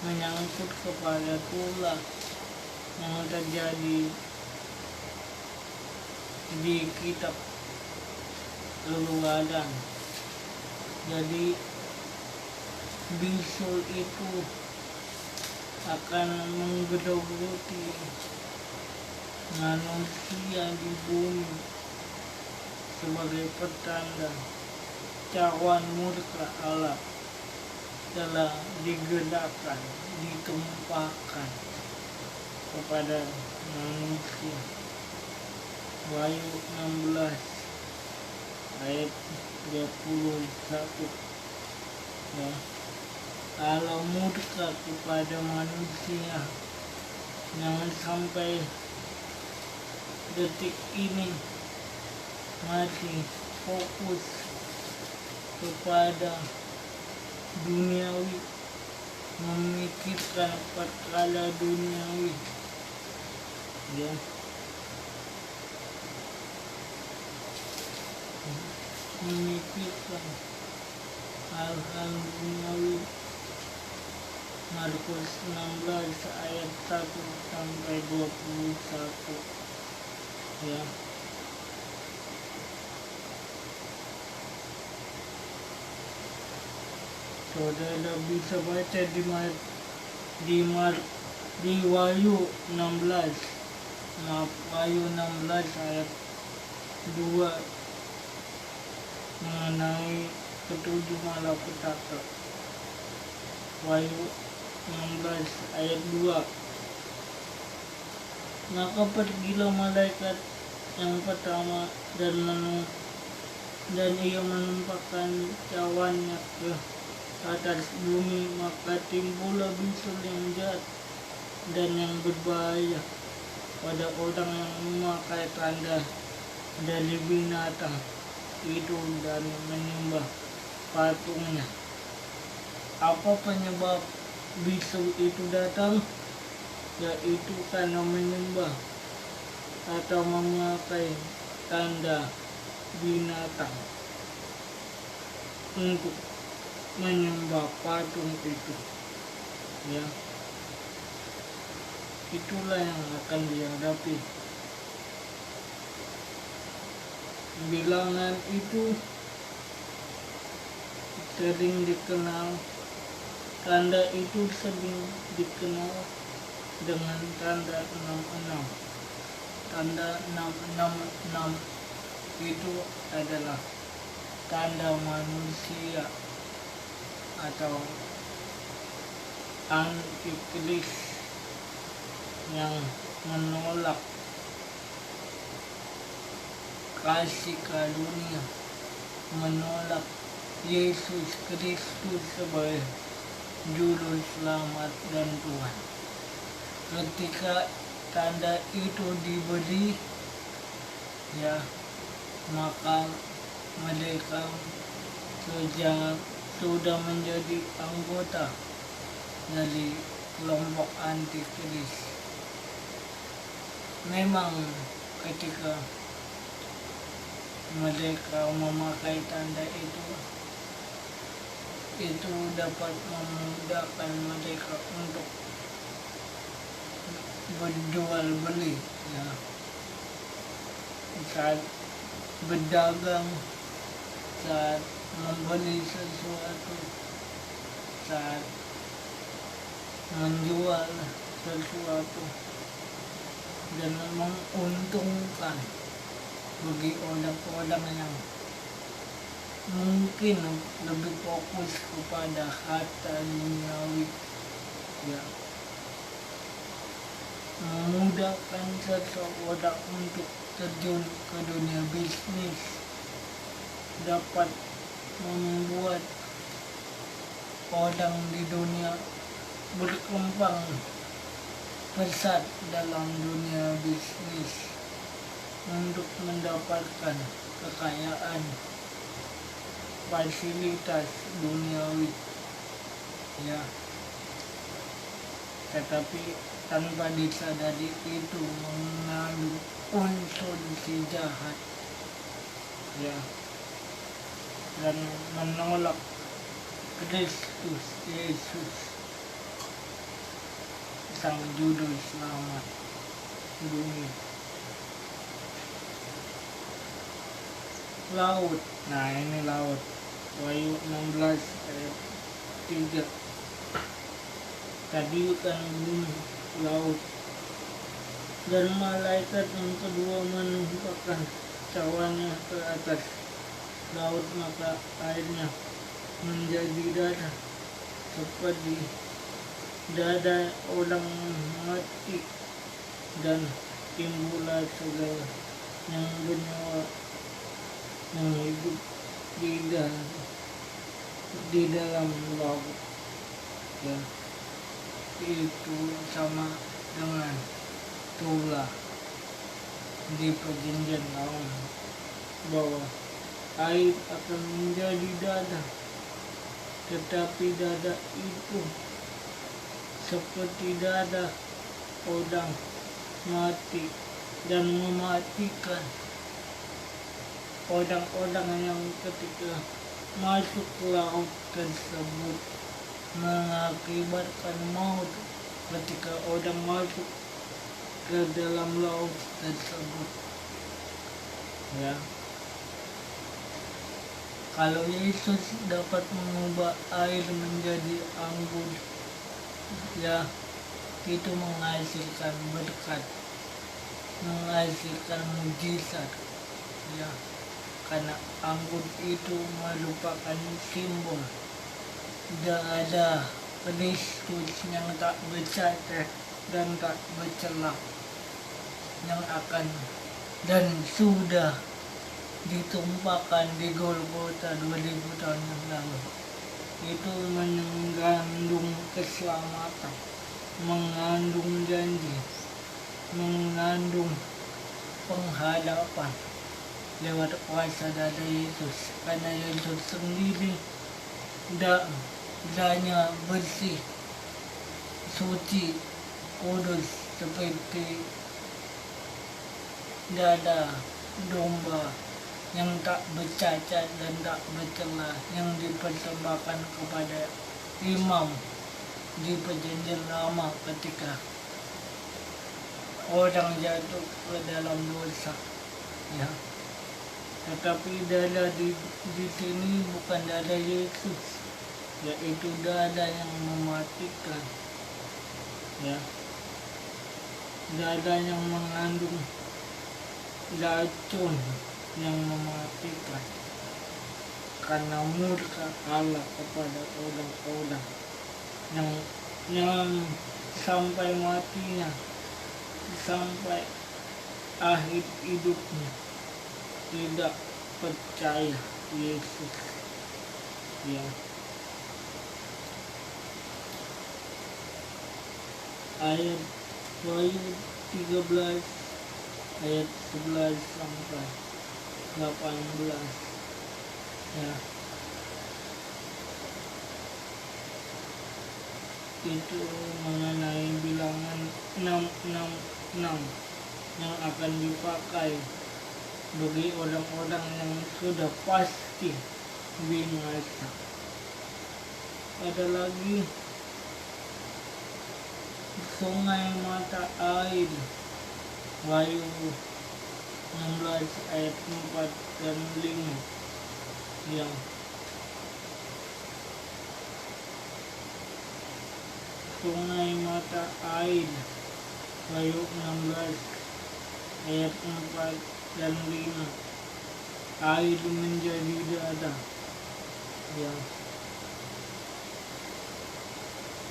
A: menyangkut kepada tulah yang terjadi di kitab Keluaran. Jadi bisul itu akan menggerogoti manusia di bumi sebagai pertanda cawan murka Allah telah digerakkan, ditumpahkan kepada manusia. Wahyu 16 ayat 21. Ya, Allah murka kepada manusia. Jangan sampai detik ini masih fokus kepada duniawi, memikirkan perkara duniawi. Ya, memikirkan hal-hal duniawi. Markus 16 ayat 1 sampai 21. Ya, saudara bisa baca di Wahyu 16. Wahyu 16 ayat 2 mengenai ketujuh malapetaka. Wahyu 16 ayat 2. Maka pergilah malaikat yang pertama dan ia menumpahkan cawannya ke atas bumi, maka timbullah bisul yang jahat dan yang berbahaya pada orang yang memakai tanda dari binatang itu dan menyembah patungnya. Apa penyebab bisul itu datang? Yaitu karena menyembah atau memakai tanda binatang untuk menyembah patung itu. Ya, itulah yang akan dihadapi. Bilangan itu sering dikenal, tanda itu sering dikenal dengan tanda 66. Tanda 666 itu adalah tanda manusia atau antikris yang menolak kasih karunia, menolak Yesus Kristus sebagai juru selamat dan Tuhan. Ketika tanda itu diberi, ya, maka mereka sudah menjadi anggota dari kelompok antikris. Memang ketika mereka memakai tanda itu dapat memudahkan mereka untuk berjual beli, ya, saat berdagang, saat membeli sesuatu, saat menjual sesuatu, dan menguntungkan bagi orang-orang yang mungkin lebih fokus kepada harta duniawi. Ya, memudahkan seseorang untuk terjun ke dunia bisnis dapat membuat orang di dunia berkembang pesat dalam dunia bisnis untuk mendapatkan kekayaan, fasilitas duniawi. Ya, tetapi tanpa disadari itu mengandung unsur si jahat, ya, dan menolak Kristus Yesus, sang juru selamat dunia. Laut, nah ini laut, Wahyu 16 ayat 3. Tadi kan bumi, laut, dan malaikat yang kedua menumpahkan cawannya ke atas laut, maka airnya menjadi darah seperti dada orang mati, dan timbullah segala yang bernyawa yang hidup di dalam laut, ya, itu sama dengan tulah di perjanjian lama, bahwa air akan menjadi dada, tetapi dada itu seperti dada orang mati dan mematikan orang-orang yang ketika masuk ke laut tersebut mengakibatkan maut ketika orang masuk ke dalam laut tersebut, ya. Kalau Yesus dapat mengubah air menjadi anggur, ya, itu menghasilkan berkat, menghasilkan mujizat, ya, karena anggur itu merupakan simbol ada Kristus yang tak bercacat dan tak bercela, yang akan dan sudah ditumpahkan di Golgota 2000 tahun yang lalu. Itu mengandung keselamatan, mengandung janji, mengandung pengharapan lewat kuasa dada Yesus, karena Yesus sendiri dadanya bersih, suci, kudus seperti dada domba yang tak bercacat dan tak bercela yang dipersembahkan kepada imam di perjanjian lama ketika orang jatuh ke dalam dosa, ya. Tetapi dada di sini bukan dada Yesus, yaitu dada yang mematikan, ya, dada yang mengandung racun yang mematikan, karena murka Allah kepada orang-orang yang sampai matinya, sampai akhir hidupnya tidak percaya Yesus, ya. Ayat Wahyu 13 ayat 11 sampai 18, ya, itu mengenai bilangan 666 yang akan dipakai bagi orang-orang yang sudah pasti binasa. Ada lagi sungai mata air, Wahyu 16 ayat 4 dan 5, yang sungai mata air, Wahyu 16 ayat 4 dan 5, air menjadi dada, ya,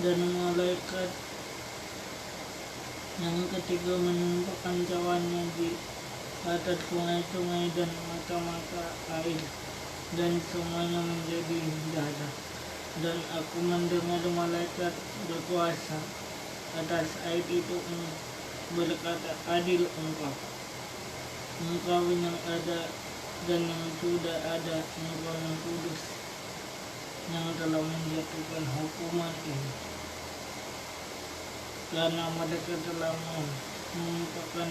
A: dan malaikat yang ketiga menumpahkan cawannya di atas sungai-sungai dan mata-mata air, dan semuanya menjadi dada. Dan aku mendengar malaikat berkuasa atas air itu berkata, adil engkau yang ada dan yang sudah ada, engkau yang kudus, yang telah menjatuhkan hukuman ini. karena mereka telah menumpahkan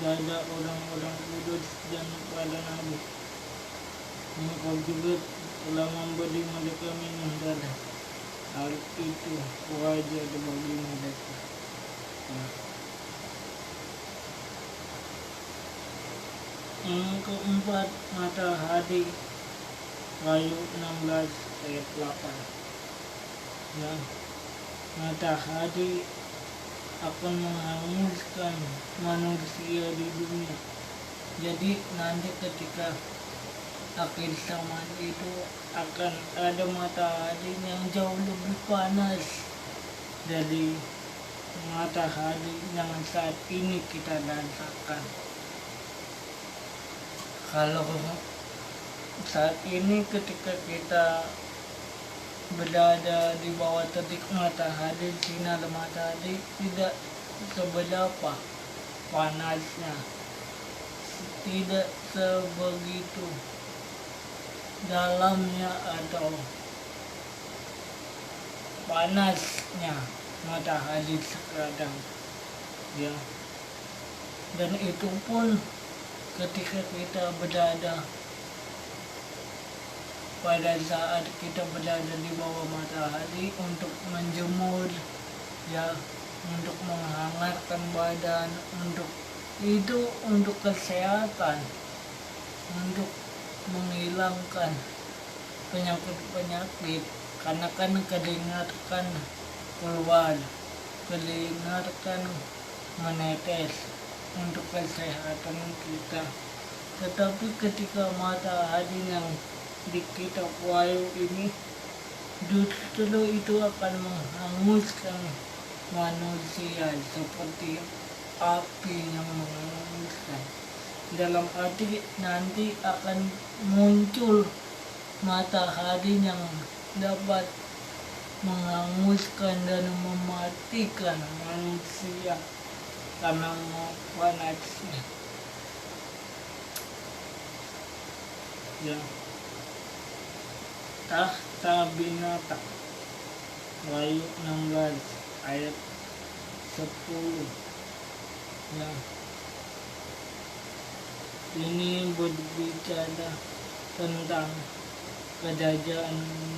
A: dada orang-orang kudus dan pada Nabi. Engkau juga telah memberi mereka minum darah. Hal itu wajar bagi mereka. Yang keempat, matahari. Wahyu 16 ayat 8. Ya, matahari akan menghanguskan manusia di dunia. Jadi nanti ketika akhir zaman itu akan ada matahari yang jauh lebih panas dari matahari yang saat ini kita rasakan. Kalau saat ini ketika kita berada di bawah terik matahari, sinar matahari tidak seberapa panasnya, tidak sebegitu dalamnya atau panasnya matahari sekarang, ya. Dan itu pun ketika kita berada pada saat kita berada di bawah matahari untuk menjemur, ya, untuk menghangatkan badan, untuk kesehatan, untuk menghilangkan penyakit-penyakit, karena kan keringat kan keluar, keringat kan menetes untuk kesehatan kita. Tetapi ketika matahari yang di kitab Wahyu ini justru itu akan menghanguskan manusia seperti api yang menghanguskan. Dalam arti nanti akan muncul matahari yang dapat menghanguskan dan mematikan manusia karena panasnya. Ya. Tahta binatang. Wahyu 16 ayat 10. Ya. Ini berbicara tentang kerajaan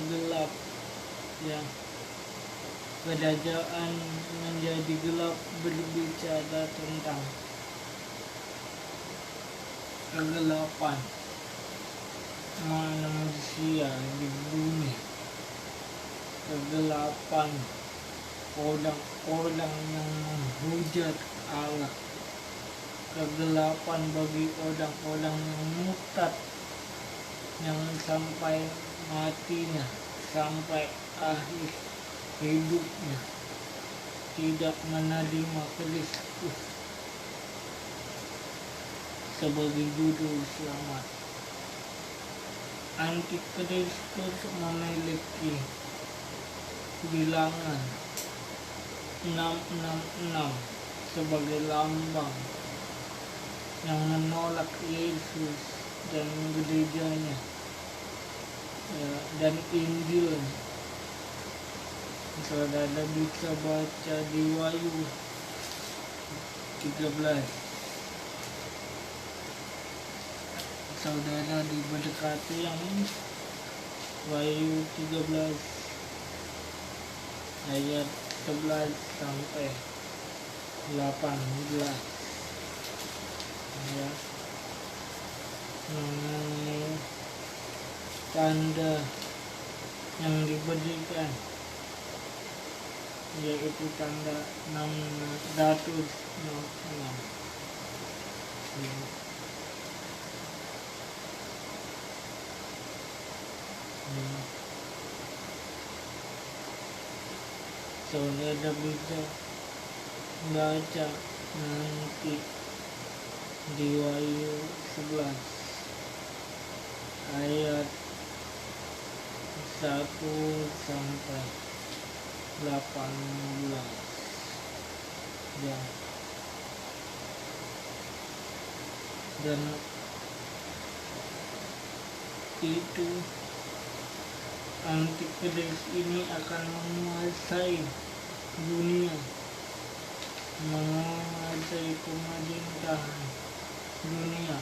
A: gelap, ya. Kerajaan menjadi gelap berbicara tentang kegelapan manusia di bumi, kegelapan orang-orang yang menghujat Allah, kegelapan bagi orang-orang yang murtad, yang sampai matinya, sampai akhir hidupnya tidak menerima Kristus sebagai juru selamat. Antikristus memiliki bilangan 666 sebagai lambang yang menolak Yesus dan gerejanya, ya, dan Injilnya. Saudara bisa baca di Wahyu 13. Saudara diberkati yang Wahyu 13 ayat 11 sampai 18, ya, mengenai tanda yang diberikan, yaitu tanda 666. Saudara bisa baca nanti di Wahyu 11 ayat 1 sampai 18, ya. Dan itu antikris ini akan menguasai dunia menguasai pemerintahan dunia,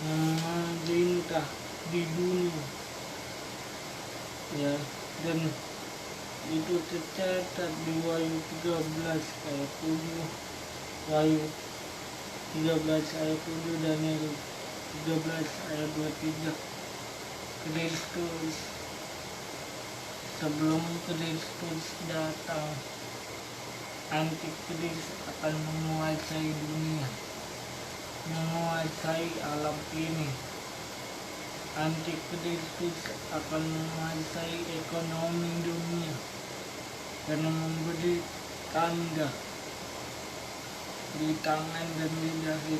A: memerintah di dunia, ya. Dan itu tercatat di Wahyu 13 ayat 7, Wahyu 13 ayat 7, Daniel 13 ayat 23. Kristus, sebelum Kristus datang, Antikris akan menguasai dunia, menguasai alam ini. Antikristus akan menguasai ekonomi dunia dan memberi tanda di tangan dan di dahi,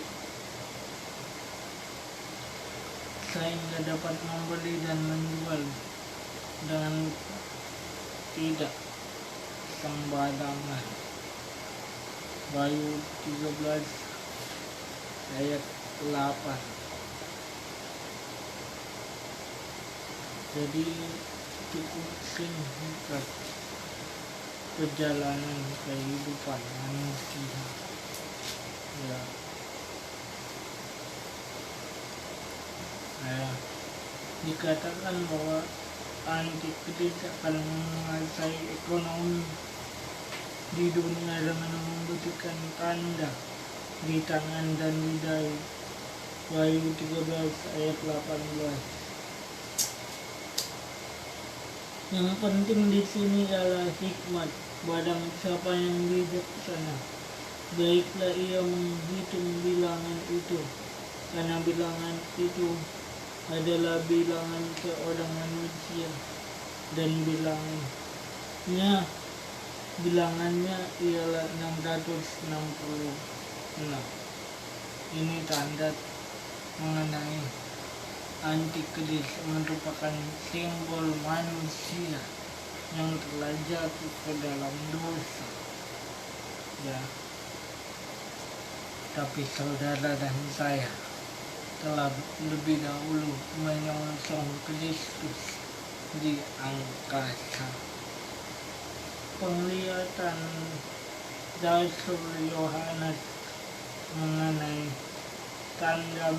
A: sehingga dapat membeli dan menjual dengan tidak sembarangan. Wahyu 13 ayat 8. Jadi cukup singkat perjalanan kehidupan manusia, ya. Dikatakan bahwa Antikris akan menguasai ekonomi di dunia dengan memberikan tanda di tangan dan di dahi. Wahyu 13 ayat 18. Yang penting di sini adalah hikmat. Barang siapa yang bijaksana, baiklah ia menghitung bilangan itu, karena bilangan itu adalah bilangan seorang manusia, dan bilangannya ialah 666. Ini tanda mengenai Antikris, merupakan simbol manusia yang telah jatuh ke dalam dosa, ya. Tapi saudara dan saya telah lebih dahulu menyongsong Kristus di angkasa. Penglihatan Rasul Yohanes mengenai tanda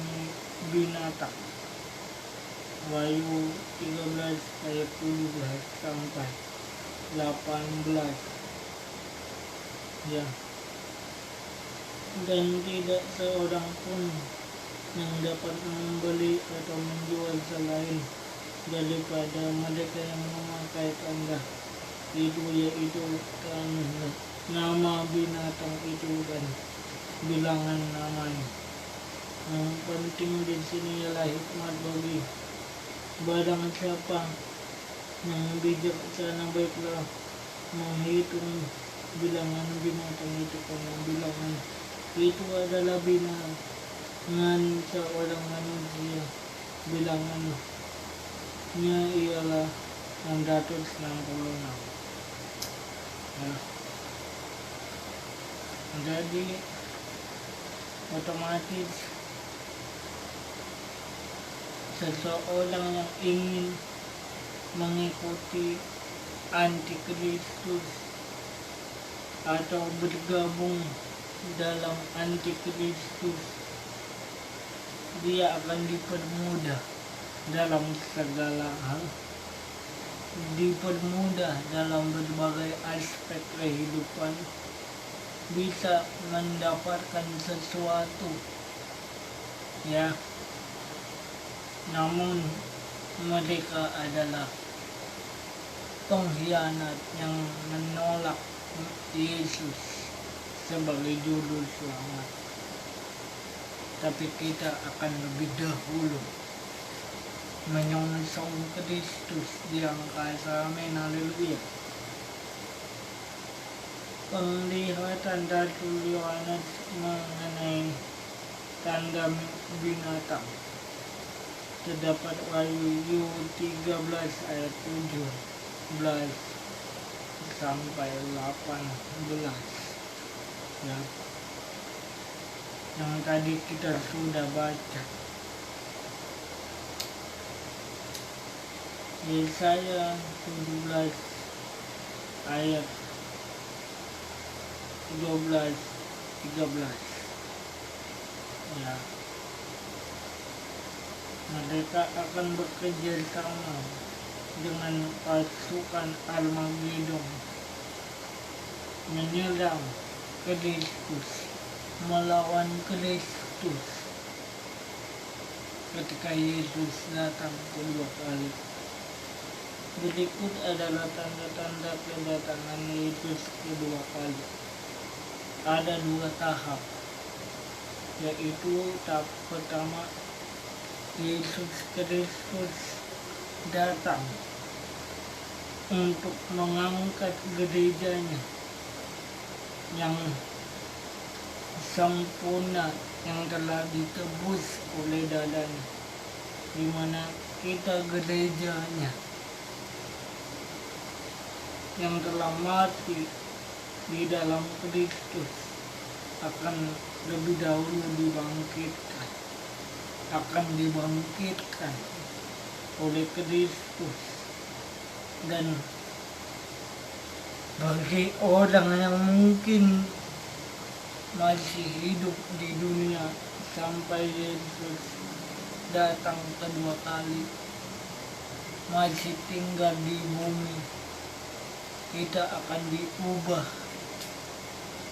A: binatang, Wahyu 13 ayat 17 sampai 18, ya. Dan tidak seorang pun yang dapat membeli atau menjual selain daripada mereka yang memakai tanda itu, yaitu nama binatang itu dan bilangan namanya. Yang penting di sini ialah hikmat bagi barang siapa yang bijaksana, baiklah menghitung bilangan binatang itu, karena bilangan itu adalah bilangan seorang manusia. Bilangannya ialah 666, ya. Jadi otomatis seseorang yang ingin mengikuti Antikristus atau bergabung dalam Antikristus, dia akan dipermudah dalam segala hal, dipermudah dalam berbagai aspek kehidupan, bisa mendapatkan sesuatu, ya. Namun mereka adalah pengkhianat yang menolak Yesus sebagai juru selamat. Tapi kita akan lebih dahulu menyongsong Kristus di angkasa. Amin, haleluya. Penglihatan Rasul Yohanes mengenai tanda binatang terdapat Wahyu 13 ayat 17 sampai 18, ya. Yang tadi kita sudah baca. Yesaya 17 ayat 12, 13. Ya, mereka akan bekerja sama dengan pasukan Armageddon menyerang Kristus, melawan Kristus ketika Yesus datang kedua kali. Berikut adalah tanda-tanda kedatangan Yesus kedua kali. Ada 2 tahap, yaitu tahap pertama, Yesus Kristus datang untuk mengangkat gerejanya yang sempurna, yang telah ditebus oleh darahnya, di mana kita gerejanya yang telah mati di dalam Kristus akan lebih dahulu dibangkitkan oleh Kristus. Dan bagi orang yang mungkin masih hidup di dunia sampai Yesus datang kedua kali, masih tinggal di bumi, kita akan diubah.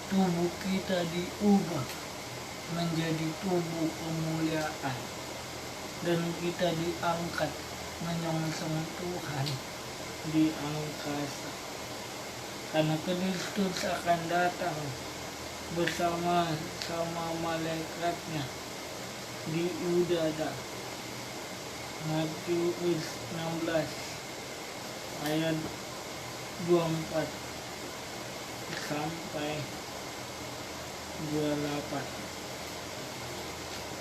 A: Tubuh kita diubah menjadi tubuh kemuliaan, dan kita diangkat menyongsong Tuhan di angkasa. Karena Kristus akan datang bersama malaikatnya di udara. Matius 16 ayat 24 sampai 28.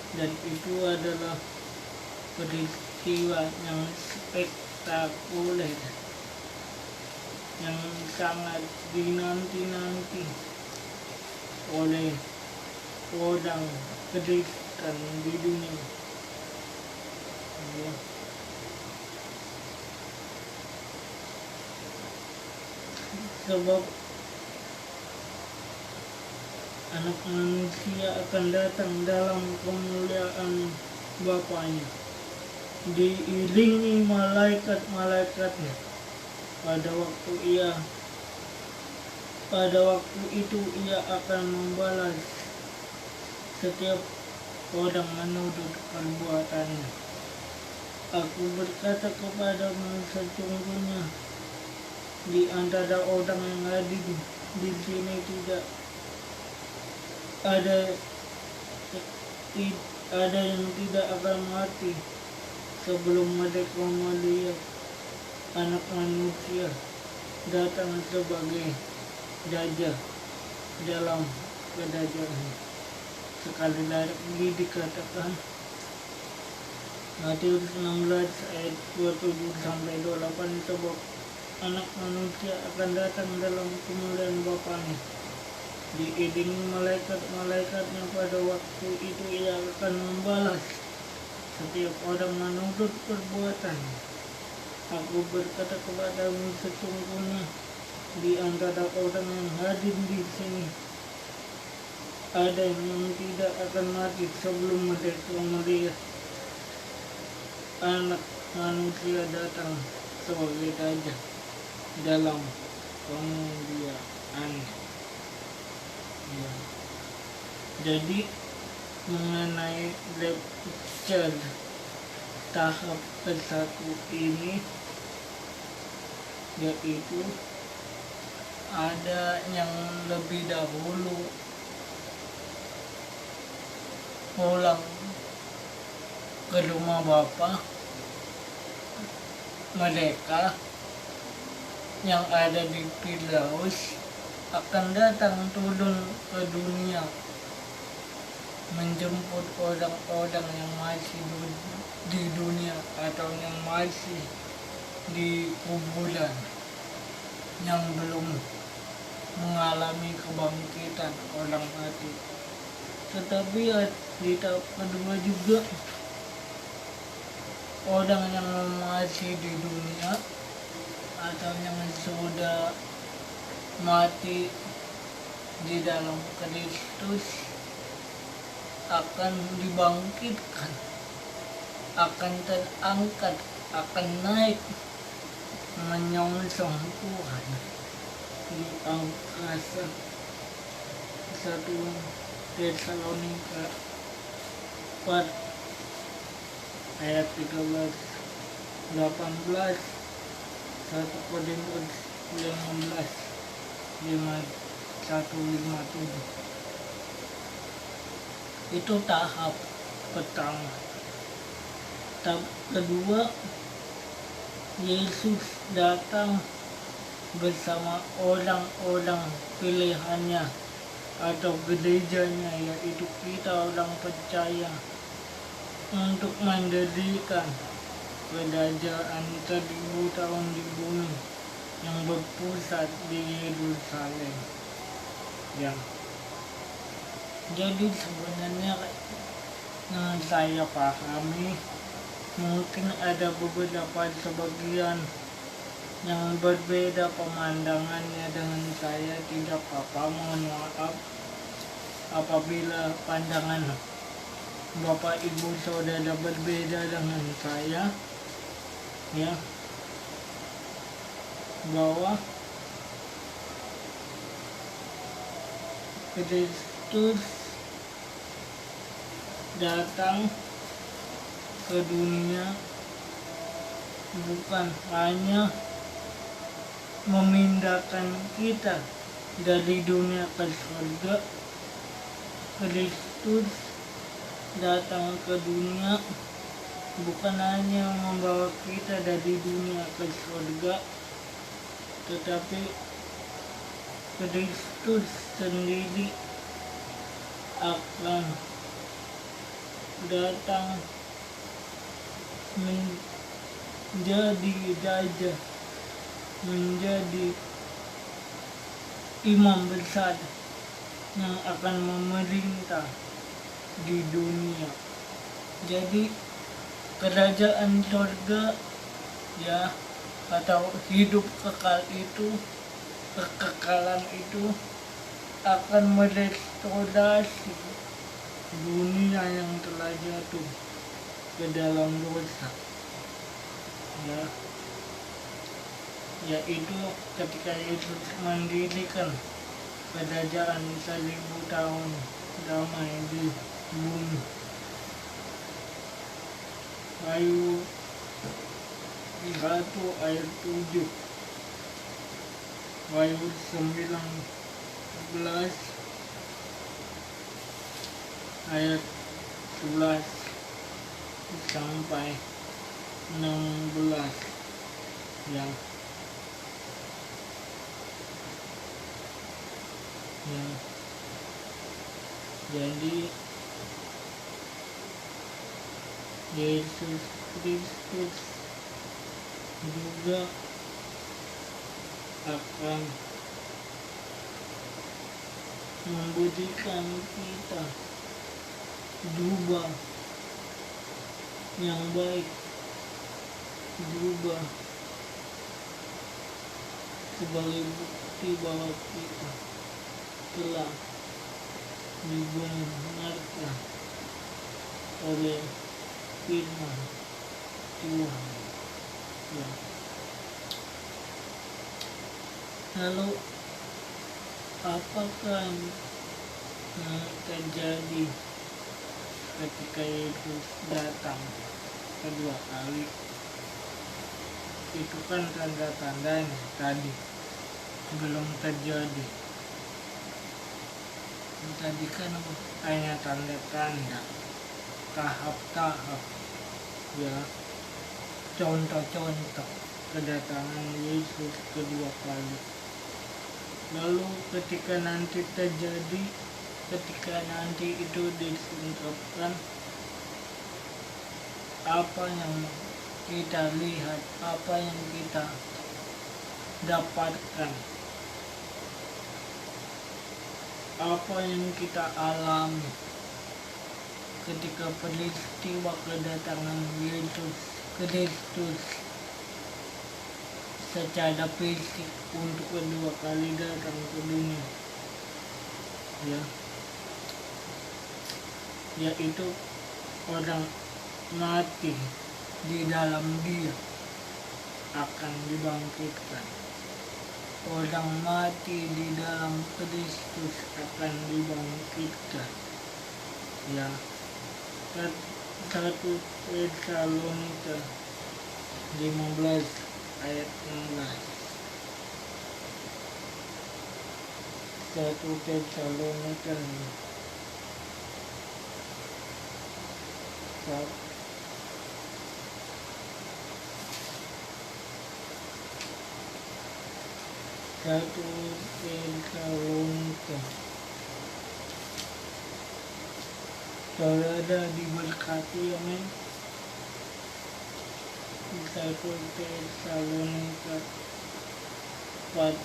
A: Dan itu adalah peristiwa yang spektakuler, yang sangat dinanti-nanti oleh orang Kristen di dunia. Ya. Sebab Anak Manusia akan datang dalam kemuliaan Bapanya, diiringi malaikat-malaikatnya. Pada waktu itu ia akan membalas setiap orang menurut perbuatannya. Aku berkata kepadamu, sesungguhnya di antara orang yang hadir di sini tidak ada yang tidak akan mati sebelum mereka melihat Anak Manusia datang sebagai raja dalam kerajaan. Sekali lagi dikatakan, Matius 16 ayat 27 sampai 28, sebab Anak Manusia akan datang dalam kemuliaan Bapanya, diiringi malaikat-malaikatnya. Pada waktu itu ia akan membalas setiap orang menurut perbuatannya. Aku berkata kepadamu, sesungguhnya di antara orang yang hadir di sini ada yang tidak akan mati sebelum mereka melihat Anak Manusia datang sebagai raja dalam kemuliaan. Ya. Jadi mengenai rapture tahap ke-1 ini, yaitu ada yang lebih dahulu pulang ke rumah Bapa. Mereka yang ada di Firdaus akan datang turun ke dunia menjemput orang-orang yang masih di dunia atau yang masih di kuburan, yang belum mengalami kebangkitan orang mati. Tetapi di tahap kedua juga orang yang masih di dunia atau yang sudah mati di dalam Kristus akan dibangkitkan, akan terangkat, akan naik menyongsong Tuhan di angkasa. 1 Tesalonika 4 ayat 13, 18, 1 Korintus 15, 157. Itu tahap pertama. Tahap kedua, Yesus datang bersama orang-orang pilihannya atau gerejanya, yaitu kita orang percaya, untuk mendirikan kerajaan 1000 tahun di bumi yang berpusat di Yerusalem. Ya. Jadi sebenarnya yang saya pahami, mungkin ada beberapa sebagian yang berbeda pemandangannya dengan saya. Tidak apa-apa, mohon maaf apabila pandangan Bapak Ibu Saudara berbeda dengan saya, ya, bahwa Kristus datang ke dunia bukan hanya memindahkan kita dari dunia ke surga. Kristus datang ke dunia bukan hanya membawa kita dari dunia ke surga, tetapi Kristus sendiri akan datang menjadi raja, menjadi imam besar yang akan memerintah di dunia. Jadi kerajaan surga, ya, atau hidup kekal itu, kekekalan itu akan merestorasi dunia yang telah jatuh ke dalam dosa, ya, yaitu ketika Yesus mendirikan kerajaan 1000 tahun damai di bumi. Wahyu 1 ayat 7, Wahyu 19 ayat 11 sampai 16, yang jadi Yesus Kristus juga akan memberikan kita jubah yang baik, jubah sebagai bukti bahwa kita telah dibenarkan oleh firman Tuhan. Ya. Lalu apakah yang terjadi ketika Yesus datang kedua kali? Itu kan tanda-tandanya tadi belum terjadi. Tadi kan hanya tanda-tanda, tahap-tahap, ya, contoh-contoh kedatangan Yesus kedua kali. Lalu ketika nanti terjadi, ketika nanti itu diungkapkan, apa yang kita lihat, apa yang kita dapatkan, apa yang kita alami ketika peristiwa kedatangan Yesus Kristus secara fisik untuk kedua kali datang ke dunia. ya, yaitu orang mati di dalam Dia akan dibangkitkan. Orang mati di dalam Kristus akan dibangkitkan. Ya, 1 Tesalonika 15 ayat 16. 1 Tesalonika 1 Tesalonika. Saudara diberkati, amin. 1 Tesalonika 4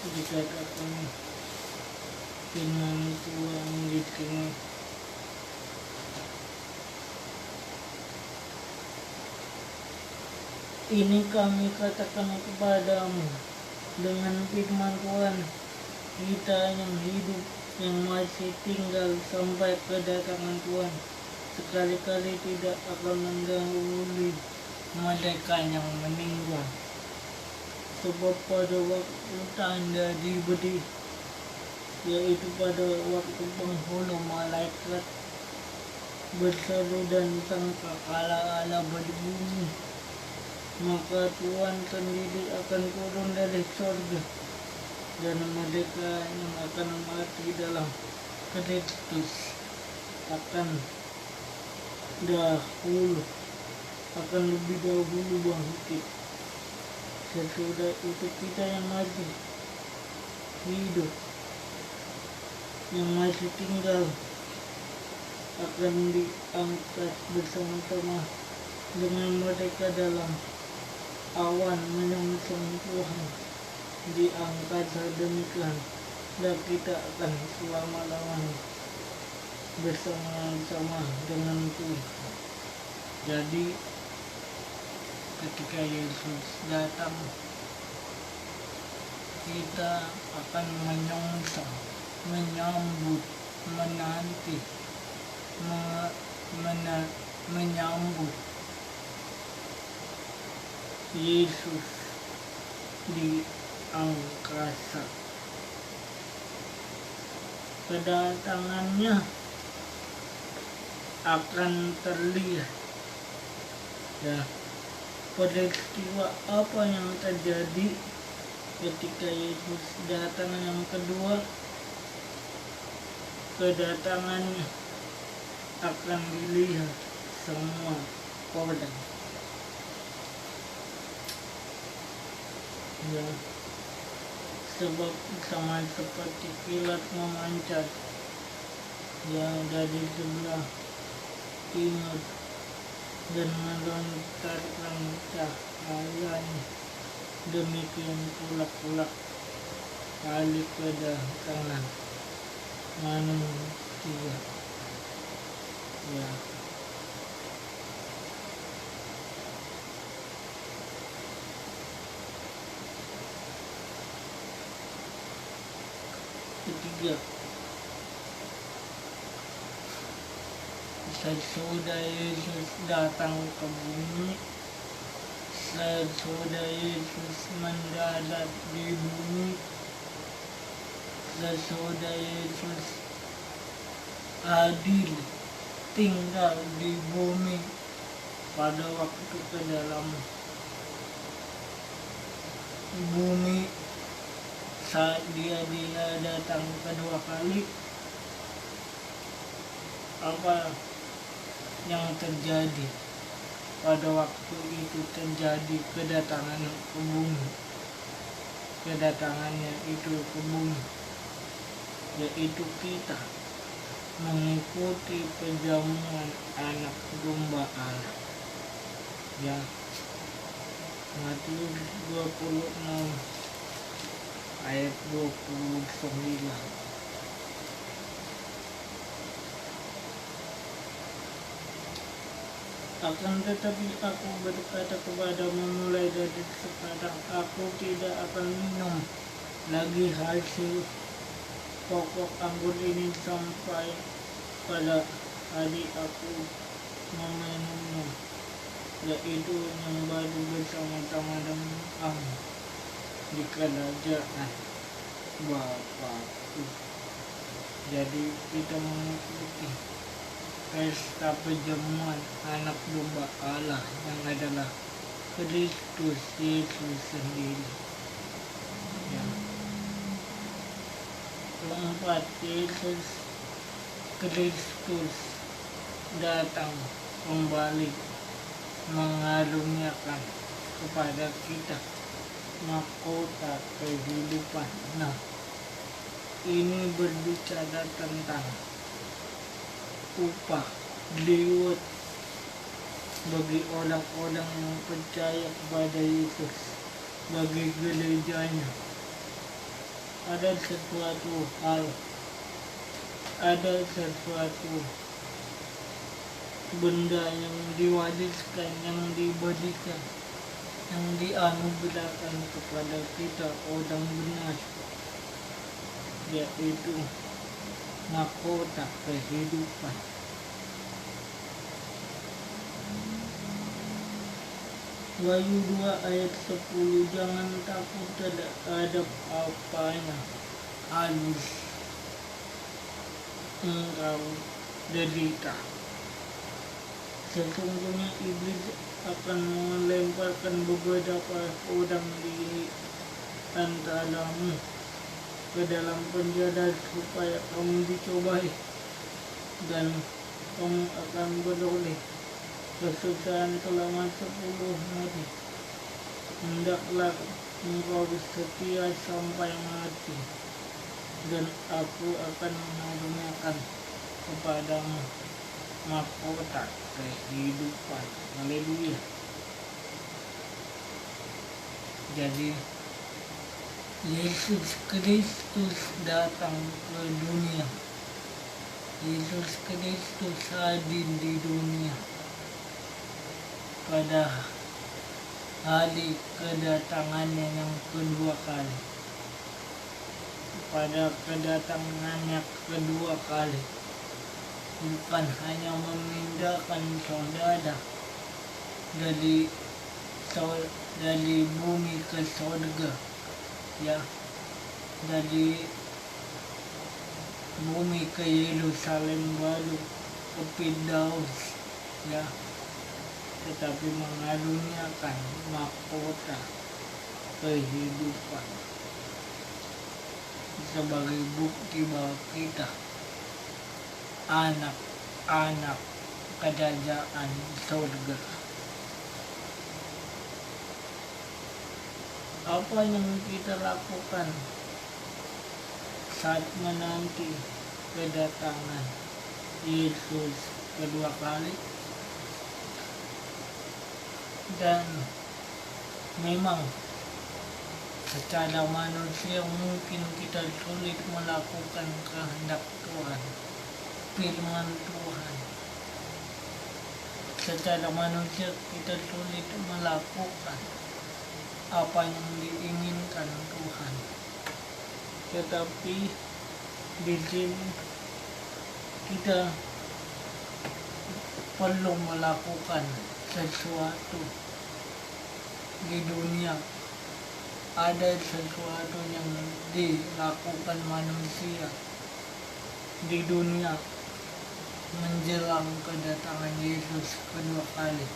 A: dikatakan firman Tuhan di sini. Ini kami katakan kepadamu dengan firman Tuhan kita yang hidup, yang masih tinggal sampai kedatangan Tuhan, sekali-kali tidak akan mendahului mereka yang meninggal. Sebab pada waktu tanda diberi, yaitu pada waktu penghulu malaikat berseru dan sangkakala berbunyi, maka Tuhan sendiri akan turun dari surga, dan mereka yang akan mati dalam Kristus akan lebih dahulu bangkit. Sesudah itu kita yang masih hidup, yang masih tinggal, akan diangkat bersama-sama dengan mereka dalam awan menyongsong Tuhan di angkasa demikian, dan kita akan selama-lamanya bersama-sama dengan Tuhan. Jadi ketika Yesus datang, kita akan menyongsong, menyambut, menanti, menyambut Yesus di angkasa. Kedatangannya akan terlihat. Ya, peristiwa apa yang terjadi ketika Yesus datang yang kedua? Kedatangannya akan dilihat semua orang. Ya, sebab sama seperti kilat memancar yang dari sebelah timur dan melontarkan cahayanya, demikian pula kali kedatangan manusia. Ya, ketiga, sesudah Yesus datang ke bumi, sesudah Yesus mendarat di bumi, sesudah Yesus adil tinggal di bumi pada waktu ke dalam bumi, saat dia datang kedua kali, apa yang terjadi pada waktu itu? Terjadi kedatangan ke bumi, kedatangannya itu ke bumi, yaitu kita mengikuti perjamuan anak domba Allah. Ya, Matius 26 ayat 29. Akan tetapi aku berkata kepadamu, mulai dari sekarang aku tidak akan minum lagi hasil pokok anggur ini sampai pada hari aku meminumnya, yaitu yang baru bersama-sama dengan kamu di kerajaan Bapakku. Jadi kita mengikuti pesta perjamuan anak domba Allah yang adalah Kristus Yesus sendiri. Ya. Keempat, Yesus Kristus datang kembali mengaruniakan kepada kita mahkota kehidupan. Nah, ini berbicara tentang upah reward bagi orang-orang yang percaya kepada Yesus, bagi gerejanya. Ada sesuatu benda yang diwariskan, yang diberikan, yang dianugerahkan kepada kita orang benar, yaitu mahkota kehidupan. Wahyu 2 ayat 10, jangan takut terhadap apanya harus engkau derita. Sesungguhnya iblis akan melemparkan beberapa orang di antaramu ke dalam penjara supaya kamu dicobai, dan kamu akan beroleh kesusahan selama 10 hari. Hendaklah engkau setia sampai mati, dan aku akan mengaruniakan kepadamu mahkota kehidupan. Haleluya. Jadi Yesus Kristus datang ke dunia. Yesus Kristus hadir di dunia pada hari kedatangannya yang kedua kali. Pada kedatangannya kedua kali, bukan hanya memindahkan saudara dari bumi ke surga, ya, dari bumi ke Yerusalem baru, ke Firdaus, ya, tetapi mengaruniakan mahkota kehidupan sebagai bukti bahwa kita anak-anak kerajaan surga. Apa yang kita lakukan saat menanti kedatangan Yesus kedua kali? Dan memang secara manusia mungkin kita sulit melakukan kehendak Tuhan, firman Tuhan. Secara manusia kita sulit melakukan apa yang diinginkan Tuhan. Tetapi di sini kita perlu melakukan sesuatu di dunia. Ada sesuatu yang dilakukan manusia di dunia menjelang kedatangan Yesus kedua kali.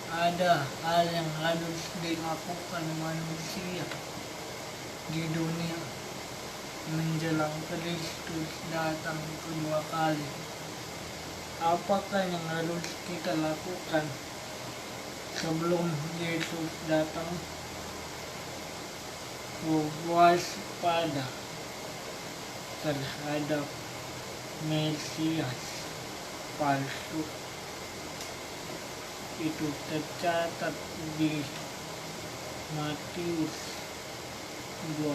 A: Ada hal yang harus dilakukan manusia di dunia menjelang Kristus datang kedua kali. Apakah yang harus kita lakukan sebelum Yesus datang? Waspada terhadap Mesias palsu. Itu tercatat di Matius 24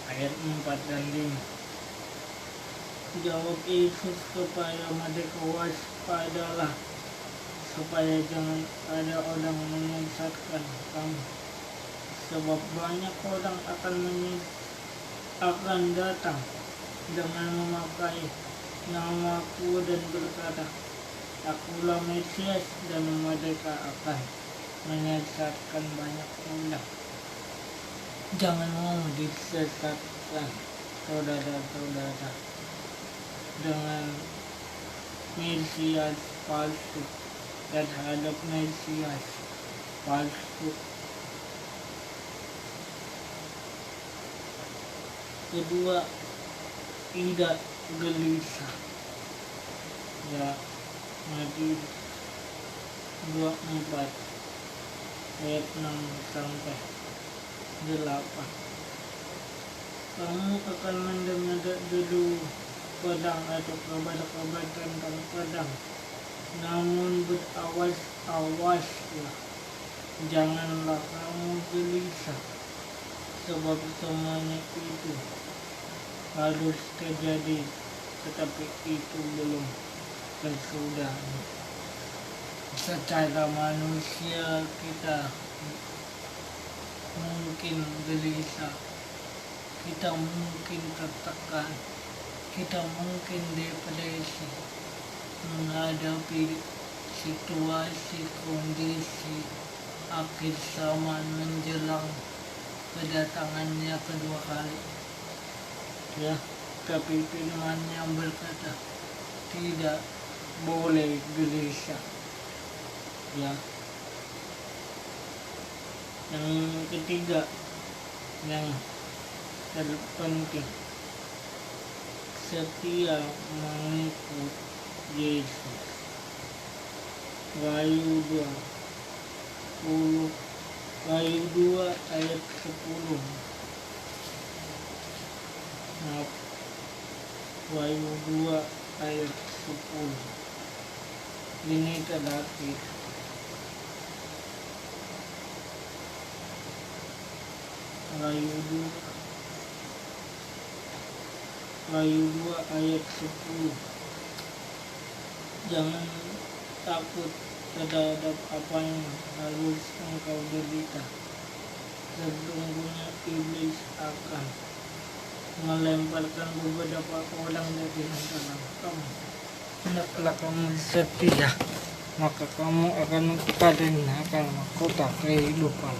A: ayat 4 dan 5. Jawab Yesus kepada mereka, waspadalah, supaya jangan ada orang menyesatkan kamu. Sebab banyak orang akan datang dengan memakai namaku dan berkata, Akulah Mesias, dan mereka akan menyesatkan banyak orang. Jangan mau disesatkan, saudara-saudara, dengan Mesias palsu terhadap Mesias palsu. Kedua, tidak gelisah. Ya, Matius 24 ayat 6 sampai 8. Kamu akan mendengar dulu pedang atau kabar-kabar tentang pedang. Namun berawas-awaslah, janganlah kamu gelisah, sebab semuanya itu harus terjadi, tetapi itu belum sesudah. Secara manusia kita mungkin gelisah, kita mungkin tertekan, kita mungkin depresi menghadapi situasi kondisi akhir zaman menjelang kedatangannya kedua kali. Ya, tapi firman yang berkata tidak boleh gelisah. Ya. Yang ketiga, yang terpenting, setia mengikut Yesus. Wahyu 2 ayat 10. Wahyu 2 ayat 10. Ini terakhir. Wahyu 2 ayat 10. Jangan takut terhadap apa yang harus engkau derita. Sesungguhnya iblis akan melemparkan beberapa orang dari antara kamu. Hendaklah kamu setia, maka kamu akan kepadanya mahkota kehidupan.